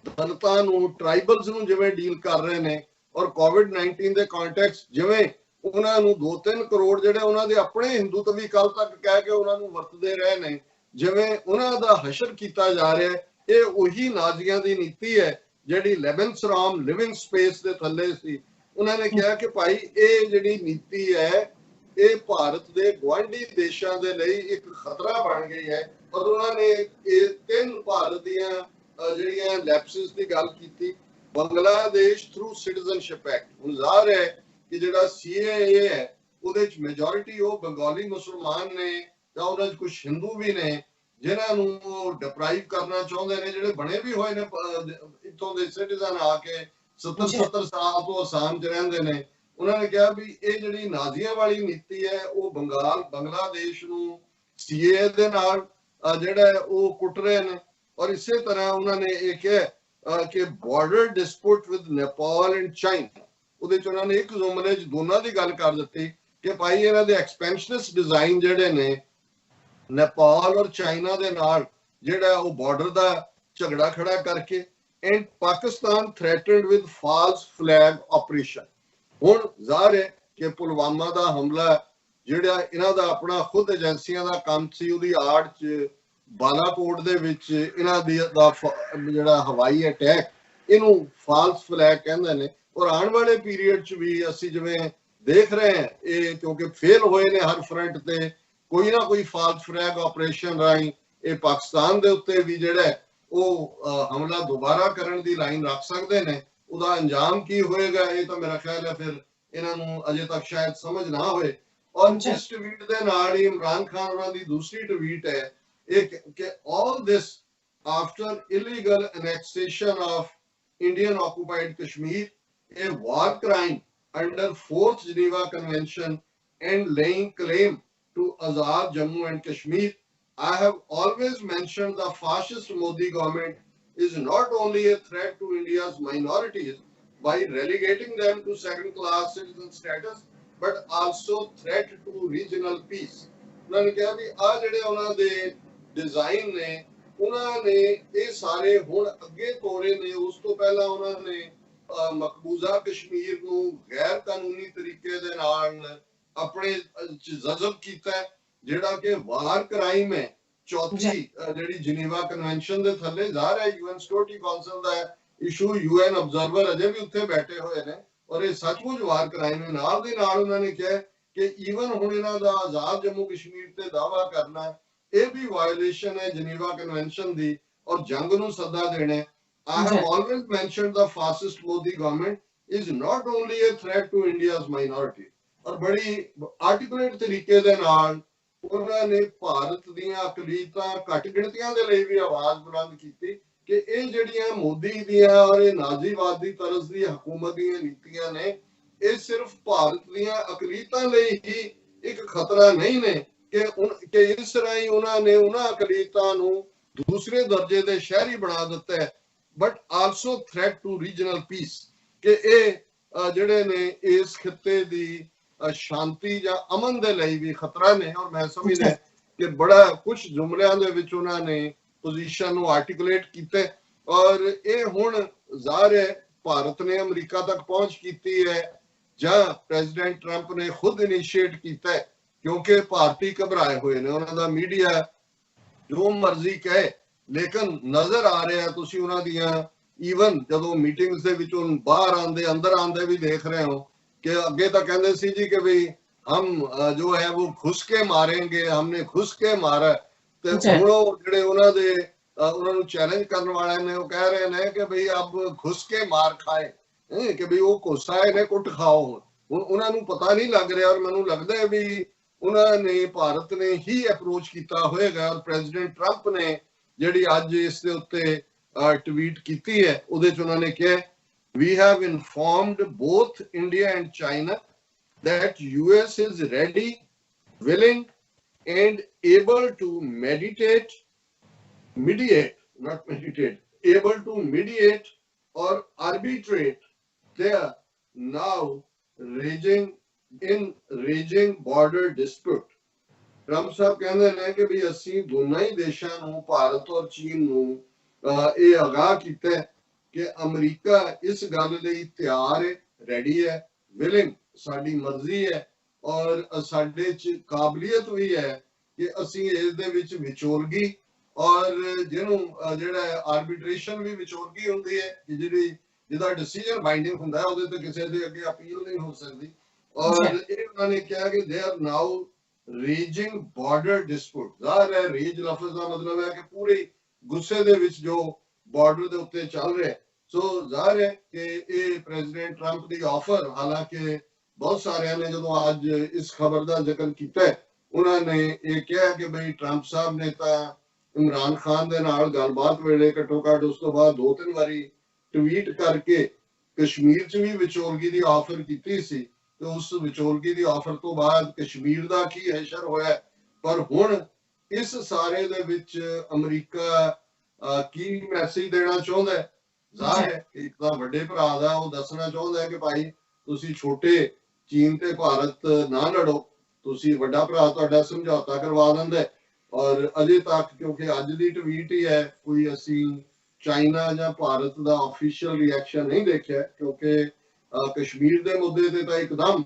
ਦਲਿਤਾਂ ਨੂੰ, ਟ੍ਰਾਈਬਲਸ ਨੂੰ ਜਿਵੇਂ ਡੀਲ ਕਰ ਰਹੇ ਨੇ, ਔਰ ਕੋਵਿਡ-19 ਦੇ ਕੰਟੈਕਸਟ ਜਿਵੇਂ ਉਹਨਾਂ ਨੂੰ 2-3 ਕਰੋੜ ਜਿਹੜੇ ਉਹਨਾਂ ਦੇ ਆਪਣੇ ਹਿੰਦੂਤਵੀ ਕੱਲ ਤੱਕ ਕਹਿ ਕੇ ਉਹਨਾਂ ਨੂੰ ਵਰਤਦੇ ਰਹੇ ਨੇ, ਜਿਵੇਂ ਉਹਨਾਂ ਦਾ ਹਸ਼ਰ ਕੀਤਾ ਜਾ ਰਿਹਾ ਹੈ, ਇਹ ਉਹੀ ਨਾਜ਼ੀਆਂ ਦੀ ਨੀਤੀ ਹੈ ਜਿਹੜੀ ਲੈਬੈਂਸਰਾਮ ਲਿਵਿੰਗ ਸਪੇਸ ਦੇ ਥੱਲੇ ਸੀ। ਉਹਨਾਂ ਨੇ ਕਿਹਾ ਕਿ ਭਾਈ ਇਹ ਜਿਹੜੀ ਨੀਤੀ ਹੈ ਇਹ ਭਾਰਤ ਦੇ ਗੁਆਂਢੀ ਦੇਸ਼ਾਂ ਦੇ ਲਈ ਇੱਕ ਖਤਰਾ ਬਣ ਗਈ ਹੈ। ਔਰ ਉਹਨਾਂ ਨੇ ਇਹ 3 ਭਾਰਤ ਦੀਆਂ ਜਿਹੜੀਆਂ ਲੈਪਸਿਸ ਦੀ ਗੱਲ ਕੀਤੀ, ਬੰਗਲਾਦੇਸ਼ ਥਰੂ ਸਿਟੀਜ਼ਨਸ਼ਿਪ ਐਕਟ। ਹੁਣ ਜ਼ਾਹਿਰ ਹੈ ਕਿ ਜਿਹੜਾ CAA ਹੈ ਉਹਦੇ 'ਚ ਮੈਜੋਰਿਟੀ ਉਹ ਬੰਗਾਲੀ ਮੁਸਲਮਾਨ ਨੇ ਜਾਂ ਉਹਨਾਂ 'ਚ ਕੁਝ ਹਿੰਦੂ ਵੀ ਨੇ ਜਿਨ੍ਹਾਂ ਨੂੰ ਉਹ ਡਿਪਰਾਈਵ ਕਰਨਾ ਚਾਹੁੰਦੇ ਨੇ, ਜਿਹੜੇ ਬਣੇ ਵੀ ਹੋਏ ਨੇ ਇੱਥੋਂ ਦੇ ਸਿਟੀਜ਼ਨ ਆ ਕੇ 70 ਸਾਲ ਤੋਂ ਅਸਾਮ 'ਚ ਰਹਿੰਦੇ ਨੇ। ਉਹਨਾਂ ਨੇ ਕਿਹਾ ਵੀ ਇਹ ਜਿਹੜੀ ਨਾਜ਼ੀਆਂ ਵਾਲੀ ਨੀਤੀ ਹੈ ਉਹ ਬੰਗਲਾਦੇਸ਼ ਨੂੰ CAA ਦੇ ਨਾਲ ਜਿਹੜਾ ਉਹ ਕੁੱਟ ਰਹੇ ਨੇ। ਔਰ ਇਸੇ ਤਰ੍ਹਾਂ ਉਹਨਾਂ ਨੇ ਇਹ ਕਿਹਾ ਕਿ border dispute with Nepal and China, ਉਹਦੇ 'ਚ ਉਹਨਾਂ ਨੇ ਇੱਕ ਜ਼ੁਮਰੇ 'ਚ ਦੋਨਾਂ ਦੀ ਗੱਲ ਕਰ ਦਿੱਤੀ ਕਿ ਭਾਈ ਇਹਨਾਂ ਦੇ ਐਕਸਪੈਂਸ਼ਨਿਸਟ ਡਿਜ਼ਾਈਨ ਜਿਹੜੇ ਨੇ ਨੇਪਾਲ ਔਰ ਚਾਈਨਾ ਦੇ ਨਾਲ ਜਿਹੜਾ ਉਹ ਬਾਰਡਰ ਦਾ ਝਗੜਾ ਖੜਾ ਕਰਕੇ, and Pakistan threatened with false flag operation. ਹੁਣ ਜ਼ਾਹਿਰ ਹੈ ਕਿ ਪੁਲਵਾਮਾ ਦਾ ਹਮਲਾ ਜਿਹੜਾ ਇਹਨਾਂ ਦਾ ਆਪਣਾ ਖੁਦ ਏਜੰਸੀਆਂ ਦਾ ਕੰਮ ਸੀ, ਉਹਦੀ ਆੜ 'ਚ ਬਾਲਾਕੋਟ ਦੇ ਵਿੱਚ ਇਹਨਾਂ ਦੀ ਜਿਹੜਾ ਹਵਾਈ ਅਟੈਕ, ਇਹਨੂੰ ਫਾਲਸ ਫਲੈਗ ਕਹਿੰਦੇ ਨੇ। ਔਰ ਆਉਣ ਵਾਲੇ ਪੀਰੀਅਡ 'ਚ ਵੀ ਅਸੀਂ ਜਿਵੇਂ ਦੇਖ ਰਹੇ ਹਾਂ ਇਹ ਕਿਉਂਕਿ ਫੇਲ ਹੋਏ ਨੇ ਹਰ ਫਰੰਟ ਤੇ, ਕੋਈ ਨਾ ਕੋਈ ਫਾਲਸ ਫਲੈਗ ਆਪਰੇਸ਼ਨ ਰਾਹੀਂ ਇਹ ਪਾਕਿਸਤਾਨ ਦੇ ਉੱਤੇ ਵੀ ਜਿਹੜਾ ਉਹ ਹਮਲਾ ਦੁਬਾਰਾ ਕਰਨ ਦੀ ਲਾਈਨ ਰੱਖ ਸਕਦੇ ਨੇ। ਉਹਦਾ ਅੰਜਾਮ ਕੀ ਹੋਏਗਾ ਇਹ ਤਾਂ ਮੇਰਾ ਖਿਆਲ ਹੈ ਫਿਰ ਇਹਨਾਂ ਨੂੰ ਅਜੇ ਤੱਕ ਸ਼ਾਇਦ ਸਮਝ ਨਾ ਹੋਏ। ਔਰ ਇਸ ਟਵੀਟ ਦੇ ਨਾਲ ਹੀ ਇਮਰਾਨ ਖਾਨ ਉਹਨਾਂ ਦੀ ਦੂਸਰੀ ਟਵੀਟ ਹੈ, all this after illegal annexation of Indian occupied Kashmir, a war crime under 4th Geneva Convention, and laying claim to Azad Jammu and Kashmir. I have always mentioned the fascist Modi government is not only a threat to India's minorities by relegating them to second-class citizen status, but also threat to regional peace. ਉਹਨਾਂ ਨੇ ਕਿਹਾ ਵੀ ਆ ਜਿਹੜੇ ਉਹਨਾਂ ਦੇ design ਨੇ ਉਹਨਾਂ ਨੇ ਇਹ ਸਾਰੇ ਹੁਣ ਅੱਗੇ ਤੋਰੇ ਨੇ। ਉਸ ਤੋਂ ਪਹਿਲਾਂ ਉਹਨਾਂ ਨੇ ਮਕਬੂਜ਼ਾ ਕਸ਼ਮੀਰ ਨੂੰ ਗੈਰ ਕਾਨੂੰਨੀ ਤਰੀਕੇ ਦੇ ਨਾਲ ਆਪਣੇ ਜਜ਼ਬ ਕੀਤਾ, ਜਿਹੜਾ ਕਿ ਵਾਰ ਕ੍ਰਾਈਮ ਹੈ। ਚੌਥੀ ਜਿਹੜੀ ਜਨੀਵਾ ਕਨਵੈਨਸ਼ਨ ਦੇ ਥੱਲੇ ਜ਼ਾਹਰ ਹੈ ਯੂਐਨ ਸਿਕਿਉਰਿਟੀ ਕੌਂਸਲ ਦਾ ਇਸ਼ੂ, ਯੂਐਨ ਅਬਜ਼ਰਵਰ ਅਜੇ ਵੀ ਉੱਥੇ ਬੈਠੇ ਹੋਏ ਨੇ ਔਰ ਇਹ ਸੱਚਮੁੱਚ ਵਾਰ ਕ੍ਰਾਈਮ ਹੈ। ਨਾਲ ਦੇ ਨਾਲ ਉਹਨਾਂ ਨੇ ਕਿਹਾ ਕਿ ਈਵਨ ਹੁਣ ਇਹਨਾਂ ਦਾ ਆਜ਼ਾਦ ਜੰਮੂ ਕਸ਼ਮੀਰ ਤੇ ਦਾਅਵਾ ਕਰਨਾ ਇਹ ਵੀ ਵਾਇਓਲੇਸ਼ਨ ਹੈ ਜਨੀਵਾ ਕਨਵੈਨਸ਼ਨ ਦੀ ਔਰ ਜੰਗ ਨੂੰ ਸੱਦਾ ਦੇਣਾ। I have always mentioned the fascist Modi government is not only a threat to India's minority, और बड़ी articulate तरीके दे नाल उन्होंने भारत दियां अकलीतां घट गिणतियां दे लई भी आवाज बुलंद कीती कि ये जड़ियां मोदी दियां और ये नाजीवादी तरस दी हुकूमत दियां नीतियां ने ये सिर्फ भारत दियां अकलीतां लई ही एक खतरा नहीं ने कि इस राही उन्होंने उन्हां अकलीतां नूं दूसरे दर्जे दे शहरी बना दिता है, but also threat to regional peace कि ਇਹ ਜਿਹੜੇ ਨੇ ਇਸ ਖਿੱਤੇ ਦੀ ਸ਼ਾਂਤੀ ਜਾਂ ਅਮਨ ਦੇ ਲਈ ਵੀ ਖਤਰਾ ਨੇ। ਔਰ ਮੈਂ ਸਮਝਦਾ ਕਿ ਬੜਾ ਕੁਝ ਜੁਮਲਿਆਂ ਦੇ ਵਿੱਚ ਉਹਨਾਂ ਨੇ ਪੋਜੀਸ਼ਨ ਨੂੰ ਆਰਟੀਕੂਲੇਟ ਕੀਤੇ ਔਰ ਇਹ ਹੁਣ ਜ਼ਾਹਰ ਹੈ ਭਾਰਤ ਨੇ ਅਮਰੀਕਾ ਤੱਕ ਪਹੁੰਚ ਕੀਤੀ ਹੈ ਜਾਂ ਪ੍ਰੈਜ਼ੀਡੈਂਟ ਟਰੰਪ ਨੇ ਖੁਦ ਇਨੀਸ਼ੀਏਟ ਕੀਤਾ ਹੈ, ਕਿਉਂਕਿ ਭਾਰਤੀ ਘਬਰਾਏ ਹੋਏ ਨੇ। ਉਹਨਾਂ ਦਾ ਮੀਡੀਆ ਜੋ ਮਰਜ਼ੀ ਕਹੇ ਲੇਕਿਨ ਨਜ਼ਰ ਆ ਰਿਹਾ ਤੁਸੀਂ ਉਹਨਾਂ ਦੀਆਂ ਈਵਨ ਜਦੋਂ ਮੀਟਿੰਗਸ ਦੇ ਵਿੱਚੋਂ ਬਾਹਰ ਆਉਂਦੇ ਅੰਦਰ ਆਉਂਦੇ ਵੀ ਦੇਖ ਰਹੇ ਹੋ ਕਿ ਅੱਗੇ ਤਾਂ ਕਹਿੰਦੇ ਸੀ ਜੀ ਕਿ ਵੀ ਹਮ ਜੋ ਹੈ ਉਹ ਘੁਸ ਕੇ ਮਾरेंगे, हमने घुस के मारा, ਤੇ ਹੁਣ ਉਹ ਜਿਹੜੇ ਉਹਨਾਂ ਦੇ ਉਹਨਾਂ ਨੂੰ ਚੈਲੰਜ ਕਰਨ ਵਾਲਿਆਂ ਨੇ ਉਹ ਕਹਿ ਰਹੇ ਨੇ ਕਿ ਭਈ ਅਬ ਘੁਸ ਕੇ ਮਾਰ ਖਾਏ ਕਿ ਭਈ ਉਹ ਘੁਸਾਏ ਨੇ ਕੁੱਟ ਖਾਓ। ਹੁਣ ਉਹਨਾਂ ਨੂੰ ਪਤਾ ਨਹੀਂ ਲੱਗ ਰਿਹਾ ਔਰ ਮੈਨੂੰ ਲੱਗਦਾ ਹੈ ਵੀ ਉਹਨਾਂ ਨੇ ਭਾਰਤ ਨੇ ਹੀ ਅਪਰੋਚ ਕੀਤਾ ਹੋਏਗਾ। ਔਰ ਪ੍ਰੈਜ਼ੀਡੈਂਟ ਟਰੰਪ ਨੇ ਜਿਹੜੀ ਅੱਜ ਇਸ ਦੇ ਉੱਤੇ ਟਵੀਟ ਕੀਤੀ ਹੈ ਉਹਦੇ ਚ ਉਹਨਾਂ ਨੇ ਕਿਹਾ we have informed both India and China that US is ready, willing and able to mediate or arbitrate their now raging border dispute। Trump ਸਾਹਿਬ ਕਹਿੰਦੇ ਨੇ ਕਿ ਵੀ ਅਸੀਂ ਦੋਨਾਂ ਹੀ ਦੇਸ਼ਾਂ ਨੂੰ ਭਾਰਤ ਔਰ ਚੀਨ ਨੂੰ ਇਹ ਆਗਾਹ ਕੀਤਾ ਕਿ ਅਮਰੀਕਾ ਇਸ ਗੱਲ ਲਈ ਤਿਆਰ ਹੈ, ਰੈਡੀ ਹੈ, ਵਿਲਿੰਗ, ਸਾਡੀ ਮਰਜ਼ੀ ਹੈ ਔਰ ਸਾਡੇ ਚ ਕਾਬਲੀਅਤ ਵੀ ਹੈ ਕਿ ਅਸੀਂ ਇਸ ਦੇ ਵਿੱਚ ਵਿਚੋਲਗੀ ਔਰ ਜਿਹਨੂੰ ਜਿਹੜਾ ਆਰਬਿਟ੍ਰੇਸ਼ਨ ਵੀ ਵਿਚੋਲਗੀ ਹੁੰਦੀ ਹੈ ਕਿ ਜਿਹਦਾ ਡਿਸੀਜਨ ਬਾਈਂਡਿੰਗ ਹੁੰਦਾ ਉਹਦੇ ਤੇ ਕਿਸੇ ਦੇ ਅੱਗੇ ਅਪੀਲ ਨਹੀਂ ਹੋ ਸਕਦੀ। ਔਰ ਇਹ ਉਹਨਾਂ ਨੇ ਕਿਹਾ ਕਿ they are now raging border dispute। ਜ਼ਾਹਰ ਹੈ ਰੇਜ ਲਫ਼ਜ਼ ਦਾ ਮਤਲਬ ਹੈ ਕਿ ਪੂਰੇ ਗੁੱਸੇ ਦੇ ਵਿੱਚ ਜੋ ਬਾਰਡਰ ਦੇ ਉੱਤੇ ਚੱਲ ਰਿਹਾ। ਸੋ ਜ਼ਾਹਰ ਹੈ ਕਿ ਇਹ ਪ੍ਰੈਜ਼ੀਡੈਂਟ ਟਰੰਪ ਦੀ ਆਫਰ, ਹਾਲਾਂਕਿ ਬਹੁਤ ਸਾਰਿਆਂ ਨੇ ਜਦੋਂ ਅੱਜ ਇਸ ਖਬਰ ਦਾ ਜ਼ਿਕਰ ਕੀਤਾ ਉਹਨਾਂ ਨੇ ਇਹ ਕਿਹਾ ਕਿ ਬਈ ਟਰੰਪ ਸਾਹਿਬ ਨੇ ਤਾਂ ਇਮਰਾਨ ਖਾਨ ਦੇ ਨਾਲ ਗੱਲਬਾਤ ਵੇਲੇ ਘੱਟੋ ਘੱਟ ਉਸ ਤੋਂ ਬਾਅਦ 2-3 ਵਾਰੀ ਟਵੀਟ ਕਰਕੇ ਕਸ਼ਮੀਰ 'ਚ ਵੀ ਵਿਚੋਲਗੀ ਦੀ ਆਫਰ ਕੀਤੀ ਸੀ ਤੇ ਉਸ ਵਿਚੋਲਗੀ ਦੀ ਆਫਰ ਤੋਂ ਬਾਅਦ ਕਸ਼ਮੀਰ ਦਾ ਕੀ ਹੈਸ਼ਰ ਹੋਇਆ। ਪਰ ਹੁਣ ਇਸ ਸਾਰੇ ਦੇ ਵਿੱਚ ਅਮਰੀਕਾ ਕੀ ਮੈਸੇਜ ਦੇਣਾ ਚਾਹੁੰਦਾ ਹੈ? ਜ਼ਾਹਰ ਹੈ ਕਿ ਇੱਕ ਤਾਂ ਵੱਡੇ ਭਰਾ ਦਾ ਉਹ ਦੱਸਣਾ ਚਾਹੁੰਦਾ ਹੈ ਕਿ ਭਾਈ ਤੁਸੀਂ ਛੋਟੇ ਚੀਨ ਤੇ ਭਾਰਤ ਨਾ ਲੜੋ, ਤੁਸੀਂ ਵੱਡਾ ਭਰਾ ਤੁਹਾਡਾ ਸਮਝੌਤਾ ਕਰਵਾ ਦਿੰਦਾ। ਔਰ ਅਜੇ ਤੱਕ ਕਿਉਂਕਿ ਅੱਜ ਦੀ ਟਵੀਟ ਹੀ ਹੈ, ਕੋਈ ਅਸੀਂ ਚਾਈਨਾ ਜਾਂ ਭਾਰਤ ਦਾ ਆਫੀਸ਼ੀਅਲ ਰਿਐਕਸ਼ਨ ਨਹੀਂ ਦੇਖਿਆ ਕਿਉਂਕਿ ਕਸ਼ਮੀਰ ਦੇ ਮੁੱਦੇ ਤੇ ਤਾਂ ਇੱਕਦਮ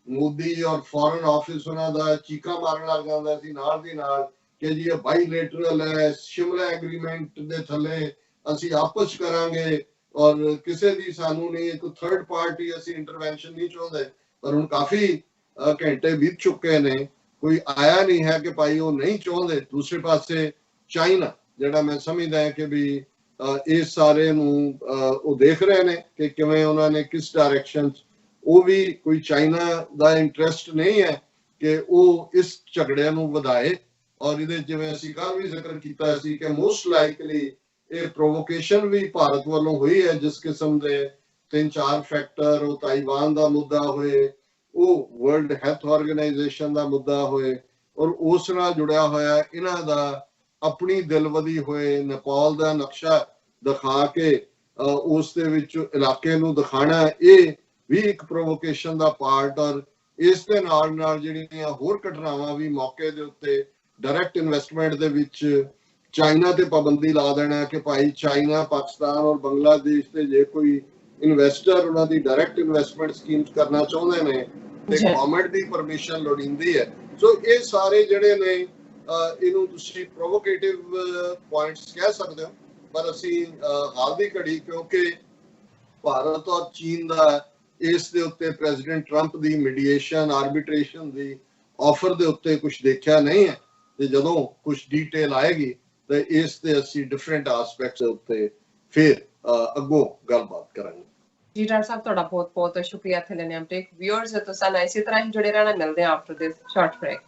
ਮੋਦੀ ਔਰ ਫੋਰਨ ਆਫਿਸ ਉਹਨਾਂ ਦਾ ਚੀਕਾਂ ਮਾਰਨ ਲੱਗ ਜਾਂਦਾ ਸੀ ਨਾਲ ਦੀ ਨਾਲ ਕਿ ਜੀ ਇਹ ਬਾਈਲੇਟਰਲ ਹੈ, ਸ਼ਿਮਲਾ ਐਗਰੀਮੈਂਟ ਦੇ ਥੱਲੇ ਅਸੀਂ ਆਪਸ ਕਰਾਂਗੇ ਔਰ ਕਿਸੇ ਦੀ ਸਾਨੂੰ ਨਹੀਂ ਇੱਕ ਥਰਡ ਪਾਰਟੀ ਅਸੀਂ ਇੰਟਰਵੈਂਸ਼ਨ ਨਹੀਂ ਚਾਹੁੰਦੇ। ਪਰ ਹੁਣ ਕਾਫੀ ਘੰਟੇ ਬੀਤ ਚੁੱਕੇ ਨੇ, ਕੋਈ ਆਇਆ ਨਹੀਂ ਹੈ ਕਿ ਭਾਈ ਉਹ ਨਹੀਂ ਚਾਹੁੰਦੇ। ਦੂਸਰੇ ਪਾਸੇ ਚਾਈਨਾ ਜਿਹੜਾ ਮੈਂ ਸਮਝਦਾ ਹੈ ਕਿ ਵੀ ਇਸ ਸਾਰੇ ਨੂੰ ਉਹ ਦੇਖ ਰਹੇ ਨੇ ਕਿ ਕਿਵੇਂ ਉਹਨਾਂ ਨੇ ਕਿਸ ਡਾਇਰੈਕਸ਼ਨ 'ਚ, ਉਹ ਵੀ ਕੋਈ ਚਾਈਨਾ ਦਾ ਇੰਟਰਸਟ ਨਹੀਂ ਹੈ ਕਿ ਉਹ ਇਸ ਝਗੜੇ ਨੂੰ ਵਧਾਏ ਔਰ ਇਹਦੇ ਜਿਵੇਂ ਅਸੀਂ ਕੱਲ ਵੀ ਜ਼ਿਕਰ ਕੀਤਾ ਸੀ ਕਿ ਮੋਸਟ ਲਾਈਕਲੀ ਇਹ ਪ੍ਰੋਵੋਕੇਸ਼ਨ ਵੀ ਭਾਰਤ ਵੱਲੋਂ ਹੋਈ ਹੈ, ਜਿਸ ਕਿਸਮ ਦੇ 3-4 ਫੈਕਟਰ, ਉਹ ਤਾਈਵਾਨ ਦਾ ਮੁੱਦਾ ਹੋਏ, ਉਹ ਵਰਲਡ ਹੈਲਥ ਆਰਗੇਨਾਈਜੇਸ਼ਨ ਦਾ ਮੁੱਦਾ ਹੋਏ, ਔਰ ਉਸ ਨਾਲ ਜੁੜਿਆ ਹੋਇਆ ਇਹਨਾਂ ਦਾ ਆਪਣੀ ਦਿਲਵਦੀ ਹੋਏ ਨੇਪਾਲ ਦਾ ਨਕਸ਼ਾ ਦਿਖਾ ਕੇ ਉਸ ਦੇ ਵਿੱਚ ਇਲਾਕੇ ਨੂੰ ਦਿਖਾਣਾ, ਇਹ ਵੀ ਇੱਕ ਪ੍ਰੋਵੋਕੇਸ਼ਨ ਦਾ ਪਾਰਟ। ਔਰ ਇਸ ਦੇ ਨਾਲ ਨਾਲ ਜਿਹੜੀਆਂ ਹੋਰ ਘਟਨਾਵਾਂ ਵੀ ਮੌਕੇ ਦੇ ਉੱਤੇ ਡਾਇਰੈਕਟ ਇਨਵੈਸਟਮੈਂਟ ਦੇ ਵਿੱਚ ਚਾਈਨਾ ਤੇ ਪਾਬੰਦੀ ਲਾ ਦੇਣਾ ਕਿ ਭਾਈ ਚਾਈਨਾ, ਪਾਕਿਸਤਾਨ ਔਰ ਬੰਗਲਾਦੇਸ਼ ਤੇ ਜੇ ਕੋਈ ਇਨਵੈਸਟਰ ਉਹਨਾਂ ਦੀ ਡਾਇਰੈਕਟ ਇਨਵੈਸਟਮੈਂਟ ਸਕੀਮਸ ਕਰਨਾ ਚਾਹੁੰਦੇ ਨੇ ਤੇ ਗਵਰਨਮੈਂਟ ਦੀ ਪਰਮਿਸ਼ਨ ਲੋੜੀਂਦੀ ਹੈ। ਸੋ ਇਹ ਸਾਰੇ ਜਿਹੜੇ ਨੇ ਇਹਨੂੰ ਤੁਸੀਂ ਪ੍ਰੋਵੋਕੇਟਿਵ ਪੁਆਇੰਟਸ ਕਹਿ ਸਕਦੇ ਹੋ, ਪਰ ਅਸੀਂ ਹਾਲ ਦੀ ਘੜੀ ਕਿਉਂਕਿ ਭਾਰਤ ਔਰ ਚੀਨ ਦਾ ਇਸ ਦੇ ਉੱਤੇ ਪ੍ਰੈਜ਼ੀਡੈਂਟ ਟਰੰਪ ਦੀ ਮੀਡੀਏਸ਼ਨ ਆਰਬਿਟ੍ਰੇਸ਼ਨ ਦੀ ਆਫਰ ਦੇ ਉੱਤੇ ਕੁਝ ਦੇਖਿਆ ਨਹੀਂ ਹੈ, ਤੇ ਜਦੋਂ ਕੁਝ ਡੀਟੇਲ ਆਏਗੀ ਤੇ ਇਸ ਤੇ ਅਸੀਂ ਡਿਫਰੈਂਟ ਐਸਪੈਕਟਸ ਉੱਤੇ ਫਿਰ ਅੱਗੋਂ ਗੱਲਬਾਤ ਕਰਾਂਗੇ। ਜੀ ਡਾਕਟਰ ਸਾਹਿਬ, ਤੁਹਾਡਾ ਬਹੁਤ ਬਹੁਤ ਸ਼ੁਕਰੀਆ ਇੱਥੇ ਲੈਣੇ ਅਪਡੇਟ। ਵਿਊਅਰਸ ਤੁਸੀਂ ਇਸੇ ਤਰ੍ਹਾਂ ਹੀ ਜੁੜੇ ਰਹਿਣਾ, ਮਿਲਦੇ ਹਾਂ ਆਫਟਰ ਦਿਸ ਸ਼ਾਰਟ ਬ੍ਰੇਕ।